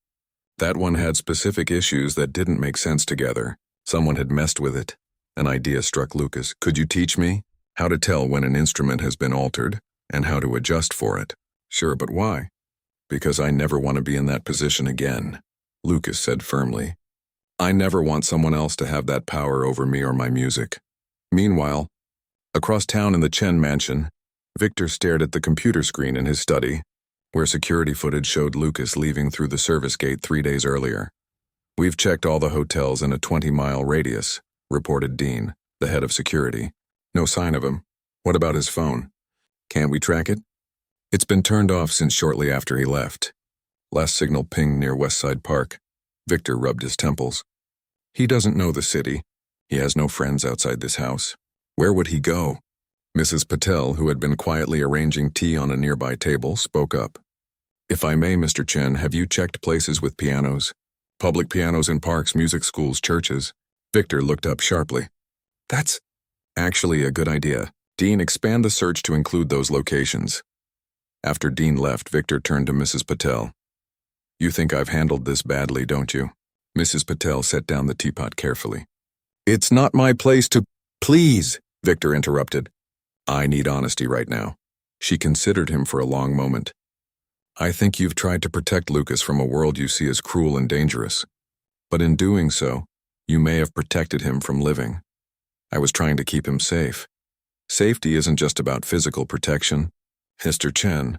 Speaker 1: That one had specific issues that didn't make sense together. Someone had messed with it. An idea struck Lucas. Could you teach me how to tell when an instrument has been altered and how to adjust for it? Sure, but why? Because I never want to be in that position again, Lucas said firmly. I never want someone else to have that power over me or my music. Meanwhile, across town in the Chen mansion, Victor stared at the computer screen in his study, where security footage showed Lucas leaving through the service gate 3 days earlier. We've checked all the hotels in a 20-mile radius, reported Dean, the head of security. No sign of him. What about his phone? Can't we track it? It's been turned off since shortly after he left. Last signal pinged near Westside Park. Victor rubbed his temples. He doesn't know the city. He has no friends outside this house. Where would he go? Mrs. Patel, who had been quietly arranging tea on a nearby table, spoke up. If I may, Mr. Chen, have you checked places with pianos? Public pianos in parks, music schools, churches? Victor looked up sharply. That's actually a good idea. Dean, expand the search to include those locations. After Dean left, Victor turned to Mrs. Patel. You think I've handled this badly, don't you? Mrs. Patel set down the teapot carefully. It's not my place to— Please, Victor interrupted. I need honesty right now. She considered him for a long moment. I think you've tried to protect Lucas from a world you see as cruel and dangerous. But in doing so, you may have protected him from living. I was trying to keep him safe. Safety isn't just about physical protection, Mr. Chen.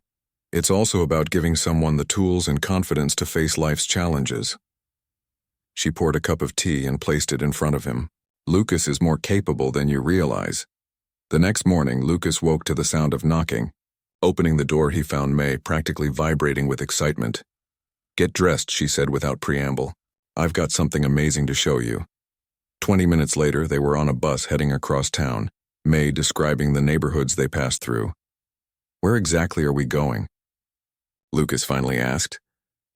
Speaker 1: It's also about giving someone the tools and confidence to face life's challenges. She poured a cup of tea and placed it in front of him. Lucas is more capable than you realize. The next morning, Lucas woke to the sound of knocking. Opening the door, he found May practically vibrating with excitement. Get dressed, she said without preamble. I've got something amazing to show you. 20 minutes later, they were on a bus heading across town, May describing the neighborhoods they passed through. Where exactly are we going? Lucas finally asked.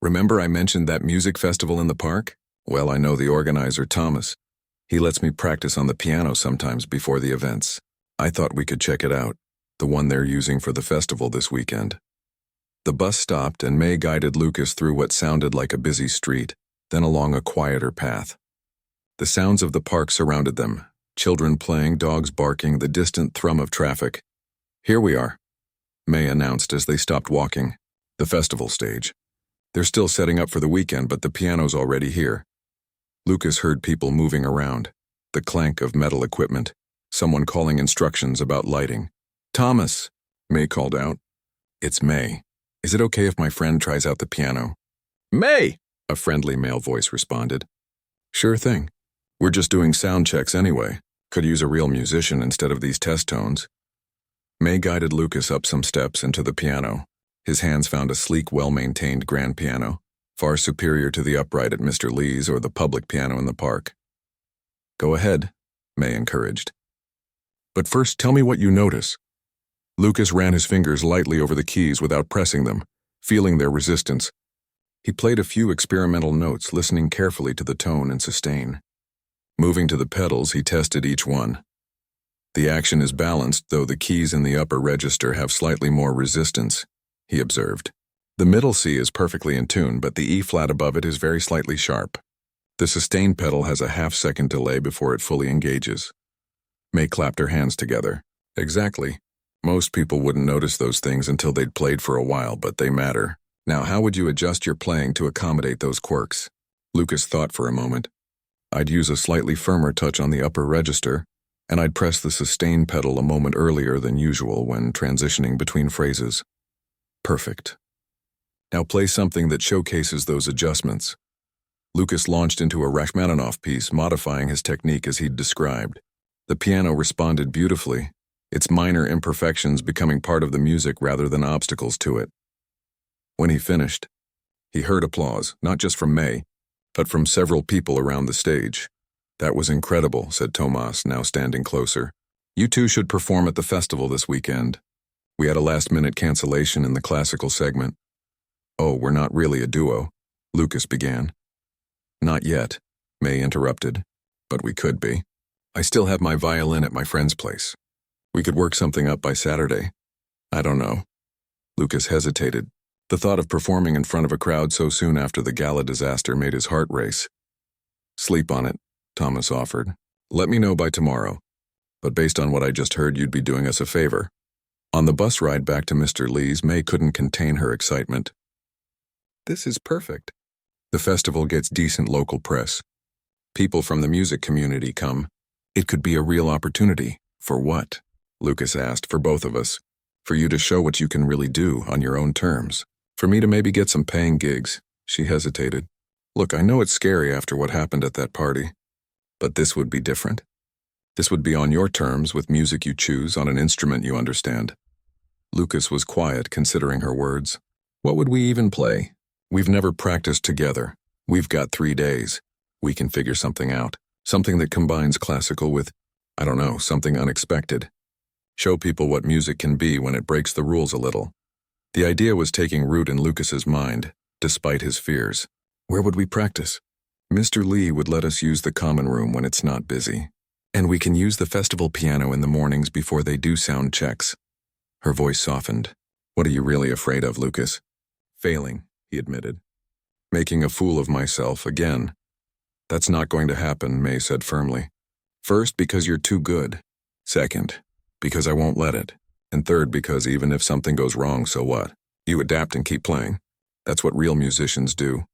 Speaker 1: Remember I mentioned that music festival in the park? Well, I know the organizer, Thomas. He lets me practice on the piano sometimes before the events. I thought we could check it out, the one they're using for the festival this weekend. The bus stopped and May guided Lucas through what sounded like a busy street, then along a quieter path. The sounds of the park surrounded them, children playing, dogs barking, the distant thrum of traffic. Here we are, May announced as they stopped walking. The festival stage. They're still setting up for the weekend, but the piano's already here. Lucas heard people moving around, the clank of metal equipment, someone calling instructions about lighting. Thomas, May called out. It's May. Is it okay if my friend tries out the piano? May, a friendly male voice responded. Sure thing. We're just doing sound checks anyway. Could use a real musician instead of these test tones. May guided Lucas up some steps into the piano. His hands found a sleek, well-maintained grand piano, far superior to the upright at Mr. Lee's or the public piano in the park. Go ahead, May encouraged. But first, tell me what you notice. Lucas ran his fingers lightly over the keys without pressing them, feeling their resistance. He played a few experimental notes, listening carefully to the tone and sustain. Moving to the pedals, he tested each one. The action is balanced, though the keys in the upper register have slightly more resistance, he observed. The middle C is perfectly in tune, but the E flat above it is very slightly sharp. The sustain pedal has a half-second delay before it fully engages. May clapped her hands together. Exactly. Most people wouldn't notice those things until they'd played for a while, but they matter. Now, how would you adjust your playing to accommodate those quirks? Lucas thought for a moment. I'd use a slightly firmer touch on the upper register, and I'd press the sustain pedal a moment earlier than usual when transitioning between phrases. Perfect. Now play something that showcases those adjustments. Lucas launched into a Rachmaninoff piece, modifying his technique as he'd described. The piano responded beautifully, its minor imperfections becoming part of the music rather than obstacles to it. When he finished, he heard applause, not just from May, but from several people around the stage. That was incredible, said Tomas, now standing closer. You two should perform at the festival this weekend. We had a last-minute cancellation in the classical segment. Oh, we're not really a duo, Lucas began. Not yet, May interrupted, but we could be. I still have my violin at my friend's place. We could work something up by Saturday. I don't know. Lucas hesitated. The thought of performing in front of a crowd so soon after the gala disaster made his heart race. Sleep on it, Thomas offered. Let me know by tomorrow. But based on what I just heard, you'd be doing us a favor. On the bus ride back to Mr. Lee's, May couldn't contain her excitement. This is perfect. The festival gets decent local press. People from the music community come. It could be a real opportunity. For what? Lucas asked, for both of us. For you to show what you can really do on your own terms. For me to maybe get some paying gigs. She hesitated. Look, I know it's scary after what happened at that party. But this would be different. This would be on your terms, with music you choose, on an instrument you understand. Lucas was quiet, considering her words. What would we even play? We've never practiced together. We've got 3 days. We can figure something out. Something that combines classical with, I don't know, something unexpected. Show people what music can be when it breaks the rules a little. The idea was taking root in Lucas's mind, despite his fears. Where would we practice? Mr. Lee would let us use the common room when it's not busy. And we can use the festival piano in the mornings before they do sound checks. Her voice softened. What are you really afraid of, Lucas? Failing, he admitted. Making a fool of myself again. That's not going to happen, May said firmly. First, because you're too good. Second, because I won't let it. And third, because even if something goes wrong, so what? You adapt and keep playing. That's what real musicians do.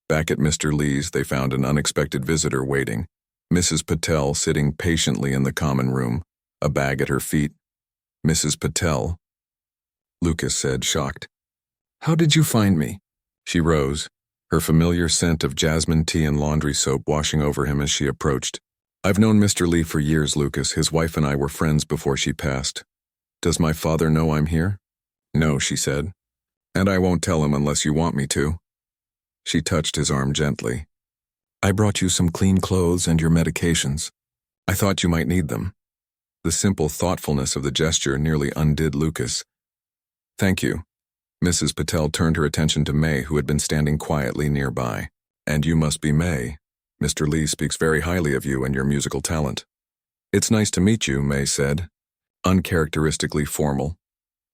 Speaker 1: Back at Mr. Lee's, they found an unexpected visitor waiting. Mrs. Patel sitting patiently in the common room, a bag at her feet. Mrs. Patel, Lucas said, shocked. How did you find me? She rose, her familiar scent of jasmine tea and laundry soap washing over him as she approached. I've known Mr. Lee for years, Lucas. His wife and I were friends before she passed. Does my father know I'm here? No, she said. And I won't tell him unless you want me to. She touched his arm gently. I brought you some clean clothes and your medications. I thought you might need them. The simple thoughtfulness of the gesture nearly undid Lucas. Thank you. Mrs. Patel turned her attention to May, who had been standing quietly nearby. And you must be May. Mr. Lee speaks very highly of you and your musical talent. It's nice to meet you, May said, uncharacteristically formal.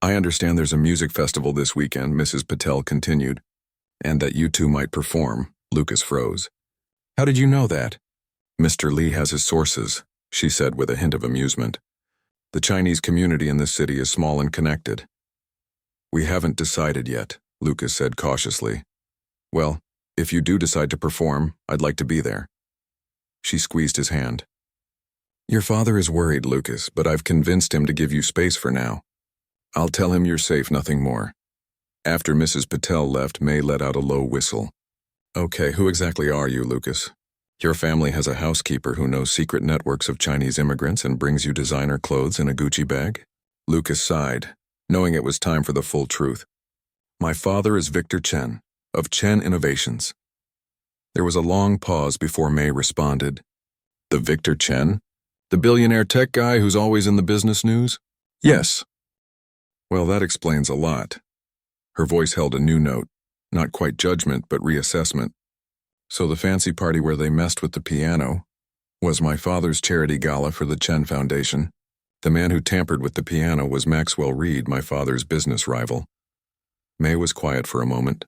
Speaker 1: I understand there's a music festival this weekend, Mrs. Patel continued, and that you two might perform. Lucas froze. How did you know that? Mr. Lee has his sources, she said with a hint of amusement. The Chinese community in this city is small and connected. We haven't decided yet, Lucas said cautiously. Well, if you do decide to perform, I'd like to be there. She squeezed his hand. Your father is worried, Lucas, but I've convinced him to give you space for now. I'll tell him you're safe, nothing more. After Mrs. Patel left, May let out a low whistle. Okay, who exactly are you, Lucas? Your family has a housekeeper who knows secret networks of Chinese immigrants and brings you designer clothes in a Gucci bag? Lucas sighed, knowing it was time for the full truth. My father is Victor Chen, of Chen Innovations. There was a long pause before May responded. The Victor Chen? The billionaire tech guy who's always in the business news? Yes. Well, that explains a lot. Her voice held a new note, not quite judgment, but reassessment. So the fancy party where they messed with the piano was my father's charity gala for the Chen Foundation. The man who tampered with the piano was Maxwell Reed, my father's business rival. May was quiet for a moment,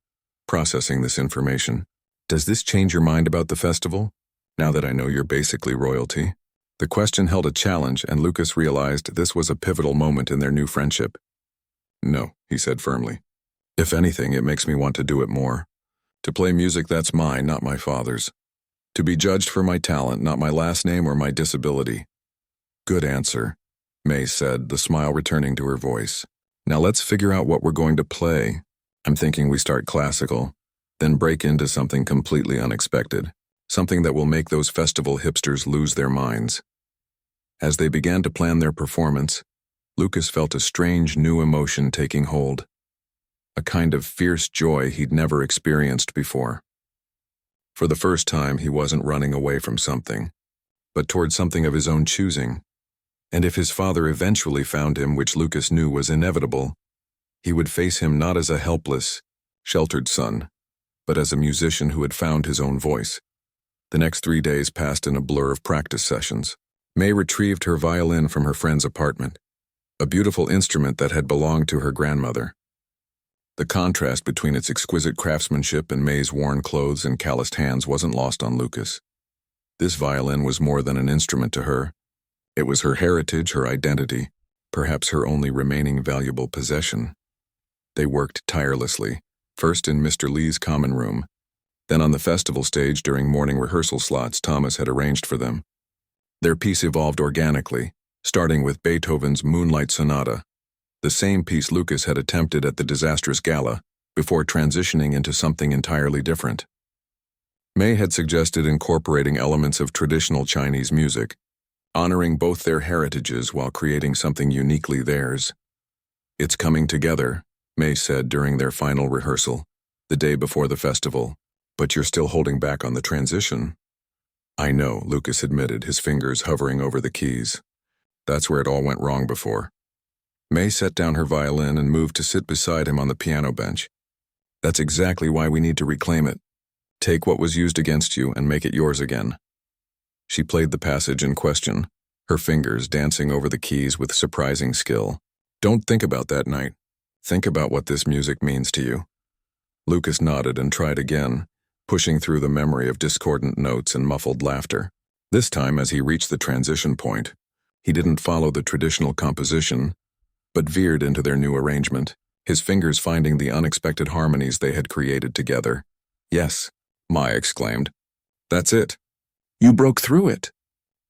Speaker 1: processing this information. Does this change your mind about the festival, now that I know you're basically royalty? The question held a challenge, and Lucas realized this was a pivotal moment in their new friendship. No, he said firmly. If anything, it makes me want to do it more. To play music that's mine, not my father's. To be judged for my talent, not my last name or my disability. Good answer, May said, the smile returning to her voice. Now let's figure out what we're going to play. I'm thinking we start classical, then break into something completely unexpected, something that will make those festival hipsters lose their minds. As they began to plan their performance, Lucas felt a strange new emotion taking hold, a kind of fierce joy he'd never experienced before. For the first time, he wasn't running away from something, but toward something of his own choosing. And if his father eventually found him, which Lucas knew was inevitable, he would face him not as a helpless, sheltered son, but as a musician who had found his own voice. The next 3 days passed in a blur of practice sessions. May retrieved her violin from her friend's apartment, a beautiful instrument that had belonged to her grandmother. The contrast between its exquisite craftsmanship and May's worn clothes and calloused hands wasn't lost on Lucas. This violin was more than an instrument to her. It was her heritage, her identity, perhaps her only remaining valuable possession. They worked tirelessly, first in Mr. Lee's common room, then on the festival stage during morning rehearsal slots Thomas had arranged for them. Their piece evolved organically, starting with Beethoven's Moonlight Sonata, the same piece Lucas had attempted at the disastrous gala, before transitioning into something entirely different. May had suggested incorporating elements of traditional Chinese music, honoring both their heritages while creating something uniquely theirs. It's coming together, May said during their final rehearsal, the day before the festival, but you're still holding back on the transition. I know, Lucas admitted, his fingers hovering over the keys. That's where it all went wrong before. May set down her violin and moved to sit beside him on the piano bench. That's exactly why we need to reclaim it. Take what was used against you and make it yours again. She played the passage in question, her fingers dancing over the keys with surprising skill. Don't think about that night. Think about what this music means to you. Lucas nodded and tried again, pushing through the memory of discordant notes and muffled laughter. This time, as he reached the transition point, he didn't follow the traditional composition, but veered into their new arrangement, his fingers finding the unexpected harmonies they had created together. Yes, Mai exclaimed. That's it. You broke through it.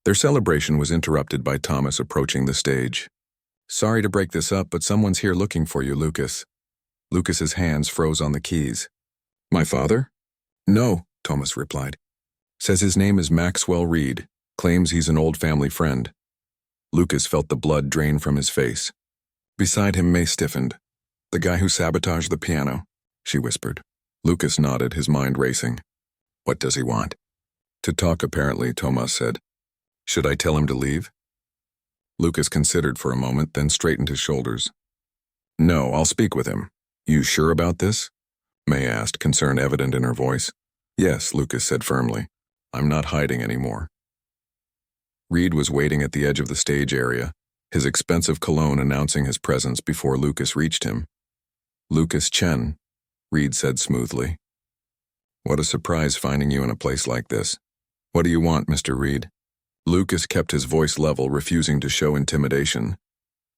Speaker 1: Their celebration was interrupted by Thomas approaching the stage. Sorry to break this up, but someone's here looking for you, Lucas. Lucas's hands froze on the keys. My father? No, Thomas replied. Says his name is Maxwell Reed, claims he's an old family friend. Lucas felt the blood drain from his face. Beside him, May stiffened. The guy who sabotaged the piano, she whispered. Lucas nodded, his mind racing. What does he want? To talk, apparently, Thomas said. Should I tell him to leave? Lucas considered for a moment, then straightened his shoulders. No, I'll speak with him. You sure about this? May asked, concern evident in her voice. Yes, Lucas said firmly. I'm not hiding anymore. Reed was waiting at the edge of the stage area, his expensive cologne announcing his presence before Lucas reached him. Lucas Chen, Reed said smoothly. What a surprise finding you in a place like this. What do you want, Mr. Reed? Lucas kept his voice level, refusing to show intimidation.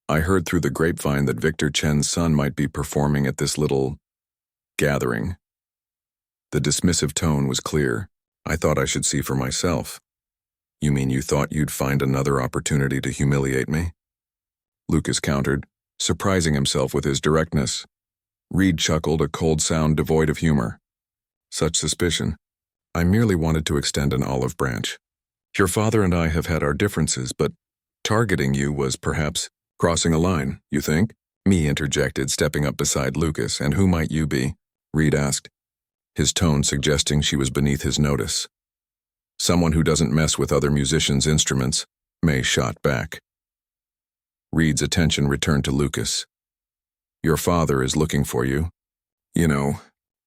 Speaker 1: I heard through the grapevine that Victor Chen's son might be performing at this little gathering. The dismissive tone was clear. I thought I should see for myself. You mean you thought you'd find another opportunity to humiliate me? Lucas countered, surprising himself with his directness. Reed chuckled, a cold sound devoid of humor. Such suspicion. I merely wanted to extend an olive branch. Your father and I have had our differences, but targeting you was perhaps crossing a line, you think? Me interjected, stepping up beside Lucas. And who might you be? Reed asked. his tone suggesting she was beneath his notice. Someone who doesn't mess with other musicians' instruments, May shot back. Reed's attention returned to Lucas. Your father is looking for you. You know,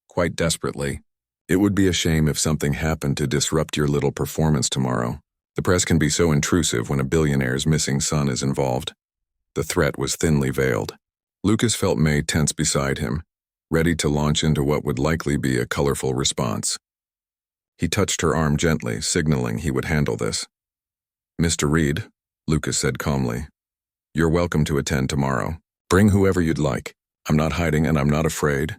Speaker 1: quite desperately. It would be a shame if something happened to disrupt your little performance tomorrow. The press can be so intrusive when a billionaire's missing son is involved. The threat was thinly veiled. Lucas felt May tense beside him, ready to launch into what would likely be a colorful response. He touched her arm gently, signaling he would handle this. Mr. Reed, Lucas said calmly, you're welcome to attend tomorrow. Bring whoever you'd like. I'm not hiding and I'm not afraid.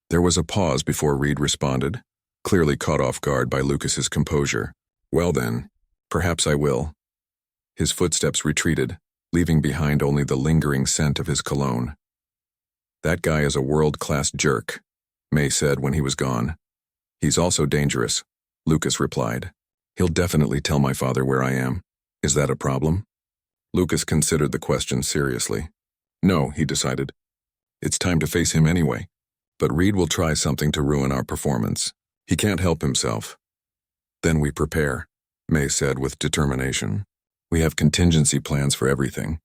Speaker 1: There was a pause before Reed responded, clearly caught off guard by Lucas's composure. Well then, perhaps I will. His footsteps retreated, leaving behind only the lingering scent of his cologne. That guy is a world-class jerk, May said when he was gone. He's also dangerous, Lucas replied. He'll definitely tell my father where I am. Is that a problem? Lucas considered the question seriously. No, he decided. It's time to face him anyway. But Reed will try something to ruin our performance. He can't help himself. Then we prepare, May said with determination. We have contingency plans for everything.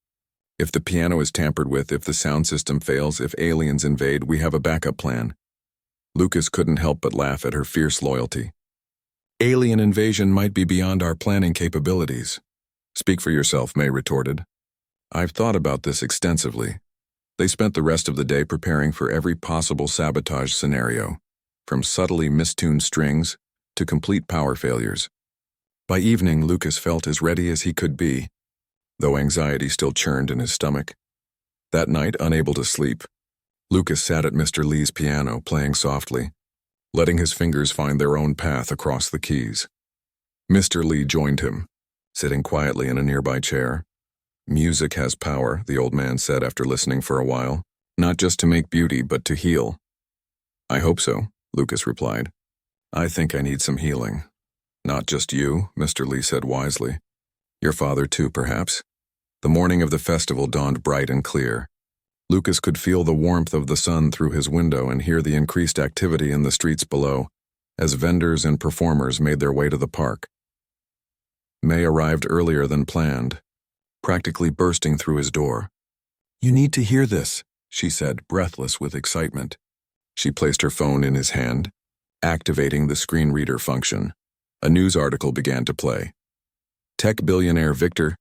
Speaker 1: If the piano is tampered with, if the sound system fails, if aliens invade, we have a backup plan. Lucas couldn't help but laugh at her fierce loyalty. Alien invasion might be beyond our planning capabilities. Speak for yourself, May retorted. I've thought about this extensively. They spent the rest of the day preparing for every possible sabotage scenario, from subtly mistuned strings to complete power failures. By evening, Lucas felt as ready as he could be, though anxiety still churned in his stomach. That night, unable to sleep, Lucas sat at Mr. Lee's piano, playing softly, letting his fingers find their own path across the keys. Mr. Lee joined him, sitting quietly in a nearby chair. Music has power, the old man said after listening for a while, not just to make beauty, but to heal. I hope so, Lucas replied. I think I need some healing. Not just you, Mr. Lee said wisely. Your father too, perhaps. The morning of the festival dawned bright and clear. Lucas could feel the warmth of the sun through his window and hear the increased activity in the streets below, as vendors and performers made their way to the park. May arrived earlier than planned, practically bursting through his door. You need to hear this, she said, breathless with excitement. She placed her phone in his hand, activating the screen reader function. A news article began to play. Tech billionaire Victor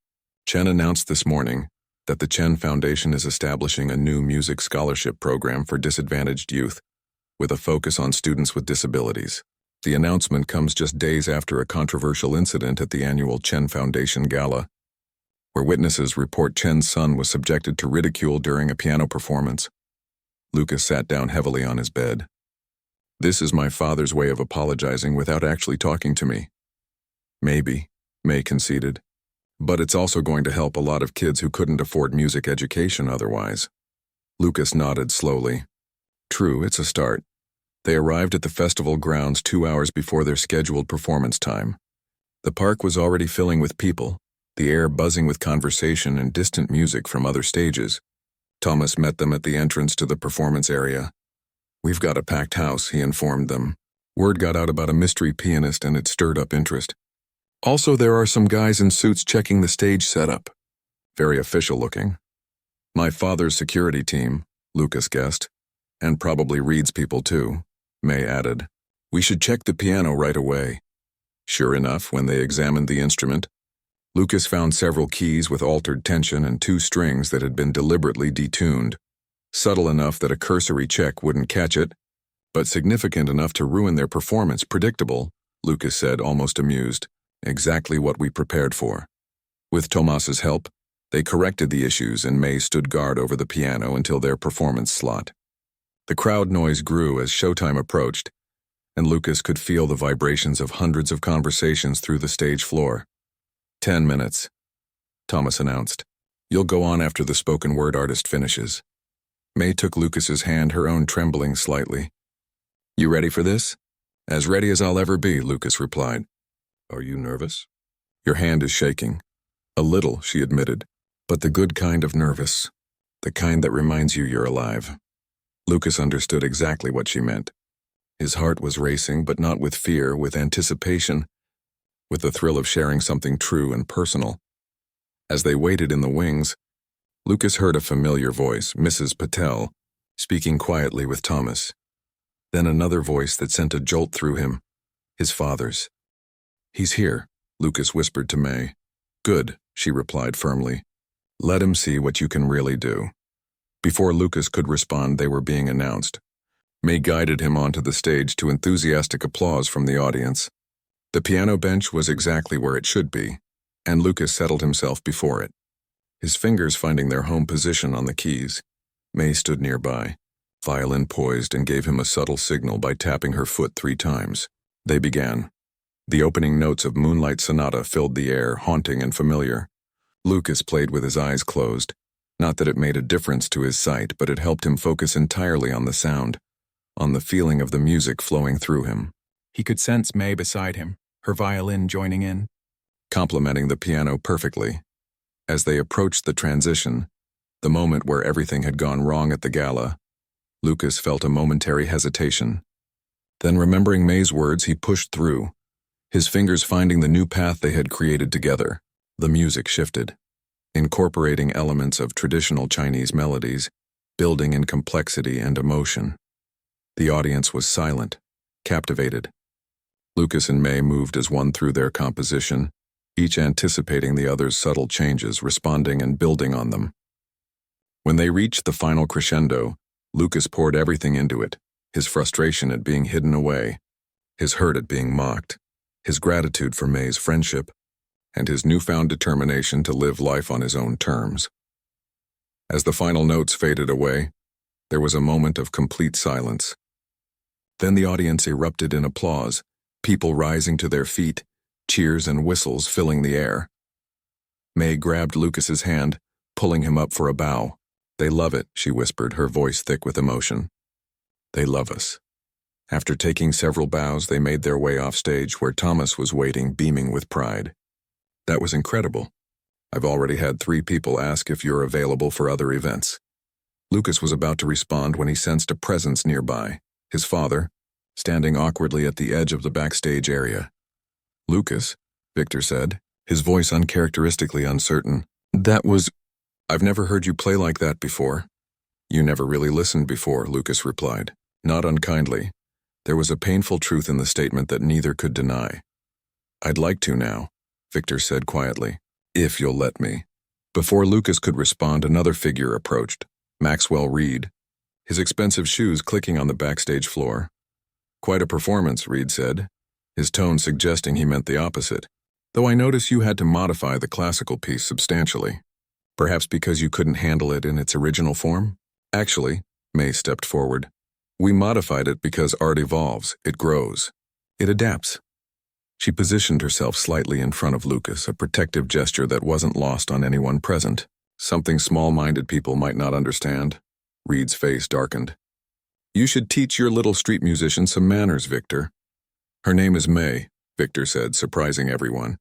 Speaker 1: Chen announced this morning that the Chen Foundation is establishing a new music scholarship program for disadvantaged youth, with a focus on students with disabilities. The announcement comes just days after a controversial incident at the annual Chen Foundation Gala, where witnesses report Chen's son was subjected to ridicule during a piano performance. Lucas sat down heavily on his bed. This is my father's way of apologizing without actually talking to me. Maybe, May conceded. But it's also going to help a lot of kids who couldn't afford music education otherwise. Lucas nodded slowly. True, it's a start. They arrived at the festival grounds 2 hours before their scheduled performance time. The park was already filling with people, the air buzzing with conversation and distant music from other stages. Thomas met them at the entrance to the performance area. We've got a packed house, he informed them. Word got out about a mystery pianist and it stirred up interest. Also, there are some guys in suits checking the stage setup. Very official looking. My father's security team, Lucas guessed, and probably Reed's people too, May added. We should check the piano right away. Sure enough, when they examined the instrument, Lucas found several keys with altered tension and 2 strings that had been deliberately detuned, subtle enough that a cursory check wouldn't catch it, but significant enough to ruin their performance. Predictable, Lucas said, almost amused. Exactly what we prepared for. With Tomas's help, they corrected the issues and May stood guard over the piano until their performance slot. The crowd noise grew as showtime approached, and Lucas could feel the vibrations of hundreds of conversations through the stage floor. 10 minutes, Thomas announced. You'll go on after the spoken word artist finishes. May took Lucas's hand, her own trembling slightly. You ready for this? As ready as I'll ever be, Lucas replied. Are you nervous? Your hand is shaking. A little, she admitted, but the good kind of nervous. The kind that reminds you you're alive. Lucas understood exactly what she meant. His heart was racing, but not with fear, with anticipation, with the thrill of sharing something true and personal. As they waited in the wings, Lucas heard a familiar voice, Mrs. Patel, speaking quietly with Thomas. Then another voice that sent a jolt through him, his father's. "He's here," Lucas whispered to May. "Good," she replied firmly. "Let him see what you can really do." Before Lucas could respond, they were being announced. May guided him onto the stage to enthusiastic applause from the audience. The piano bench was exactly where it should be, and Lucas settled himself before it, his fingers finding their home position on the keys. May stood nearby, violin poised, and gave him a subtle signal by tapping her foot 3 times. They began. The opening notes of Moonlight Sonata filled the air, haunting and familiar. Lucas played with his eyes closed. Not that it made a difference to his sight, but it helped him focus entirely on the sound, on the feeling of the music flowing through him. He could sense May beside him, her violin joining in, complementing the piano perfectly. As they approached the transition, the moment where everything had gone wrong at the gala, Lucas felt a momentary hesitation. Then, remembering May's words, he pushed through, his fingers finding the new path they had created together. The music shifted, incorporating elements of traditional Chinese melodies, building in complexity and emotion. The audience was silent, captivated. Lucas and May moved as one through their composition, each anticipating the other's subtle changes, responding and building on them. When they reached the final crescendo, Lucas poured everything into it, his frustration at being hidden away, his hurt at being mocked, his gratitude for May's friendship, and his newfound determination to live life on his own terms. As the final notes faded away, there was a moment of complete silence. Then the audience erupted in applause, people rising to their feet, cheers and whistles filling the air. May grabbed Lucas's hand, pulling him up for a bow. "They love it," she whispered, her voice thick with emotion. "They love us." After taking several bows, they made their way off stage where Thomas was waiting, beaming with pride. "That was incredible. I've already had 3 people ask if you're available for other events." Lucas was about to respond when he sensed a presence nearby, his father, standing awkwardly at the edge of the backstage area. "Lucas," Victor said, his voice uncharacteristically uncertain. "I've never heard you play like that before." "You never really listened before," Lucas replied, not unkindly. There was a painful truth in the statement that neither could deny. "I'd like to now," Victor said quietly, "if you'll let me." Before Lucas could respond, another figure approached, Maxwell Reed, his expensive shoes clicking on the backstage floor. "Quite a performance," Reed said, his tone suggesting he meant the opposite. "Though I notice you had to modify the classical piece substantially. Perhaps because you couldn't handle it in its original form?" "Actually," May stepped forward, "we modified it because art evolves, it grows, it adapts." She positioned herself slightly in front of Lucas, a protective gesture that wasn't lost on anyone present. "Something small-minded people might not understand." Reed's face darkened. "You should teach your little street musician some manners, Victor." "Her name is May," Victor said, surprising everyone.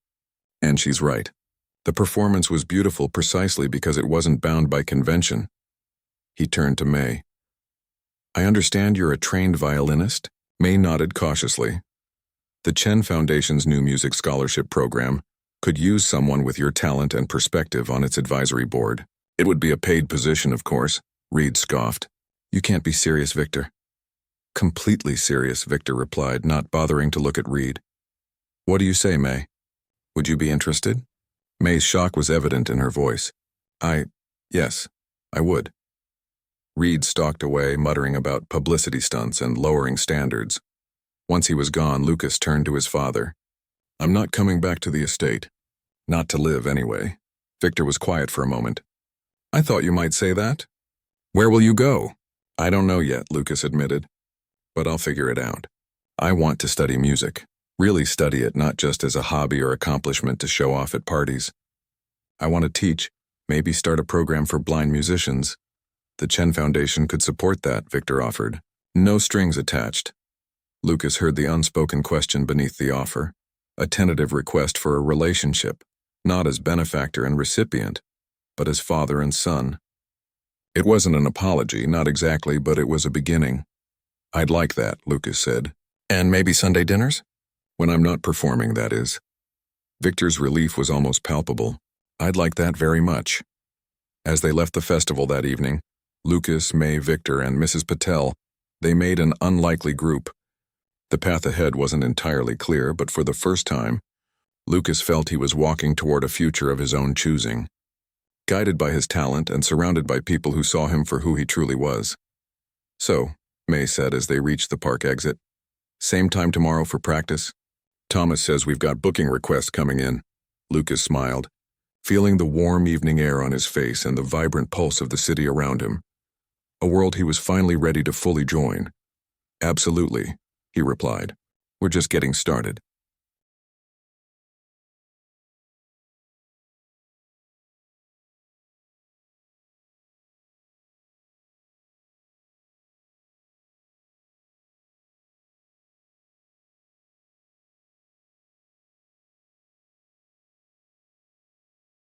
Speaker 1: "And she's right. The performance was beautiful precisely because it wasn't bound by convention." He turned to May. "I understand you're a trained violinist?" May nodded cautiously. "The Chen Foundation's new music scholarship program could use someone with your talent and perspective on its advisory board. It would be a paid position, of course," Reed scoffed. "You can't be serious, Victor." "Completely serious," Victor replied, not bothering to look at Reed. "What do you say, May? Would you be interested?" May's shock was evident in her voice. Yes, I would." Reed stalked away, muttering about publicity stunts and lowering standards. Once he was gone, Lucas turned to his father. "I'm not coming back to the estate. Not to live, anyway." Victor was quiet for a moment. "I thought you might say that. Where will you go?" "I don't know yet," Lucas admitted. "But I'll figure it out. I want to study music. Really study it, not just as a hobby or accomplishment to show off at parties. I want to teach, maybe start a program for blind musicians. The Chen Foundation could support that," Victor offered. "No strings attached." Lucas heard the unspoken question beneath the offer, a tentative request for a relationship, not as benefactor and recipient, but as father and son. It wasn't an apology, not exactly, but it was a beginning. I'd like that, Lucas said. And maybe Sunday dinners? When I'm not performing, that is. Victor's relief was almost palpable. I'd like that very much. As they left the festival that evening, Lucas, May, Victor, and Mrs. Patel, they made an unlikely group. The path ahead wasn't entirely clear, but for the first time, Lucas felt he was walking toward a future of his own choosing, guided by his talent and surrounded by people who saw him for who he truly was. So, May said as they reached the park exit, same time tomorrow for practice? Thomas says we've got booking requests coming in. Lucas smiled, feeling the warm evening air on his face and the vibrant pulse of the city around him. A world he was finally ready to fully join. Absolutely, he replied. We're just getting started.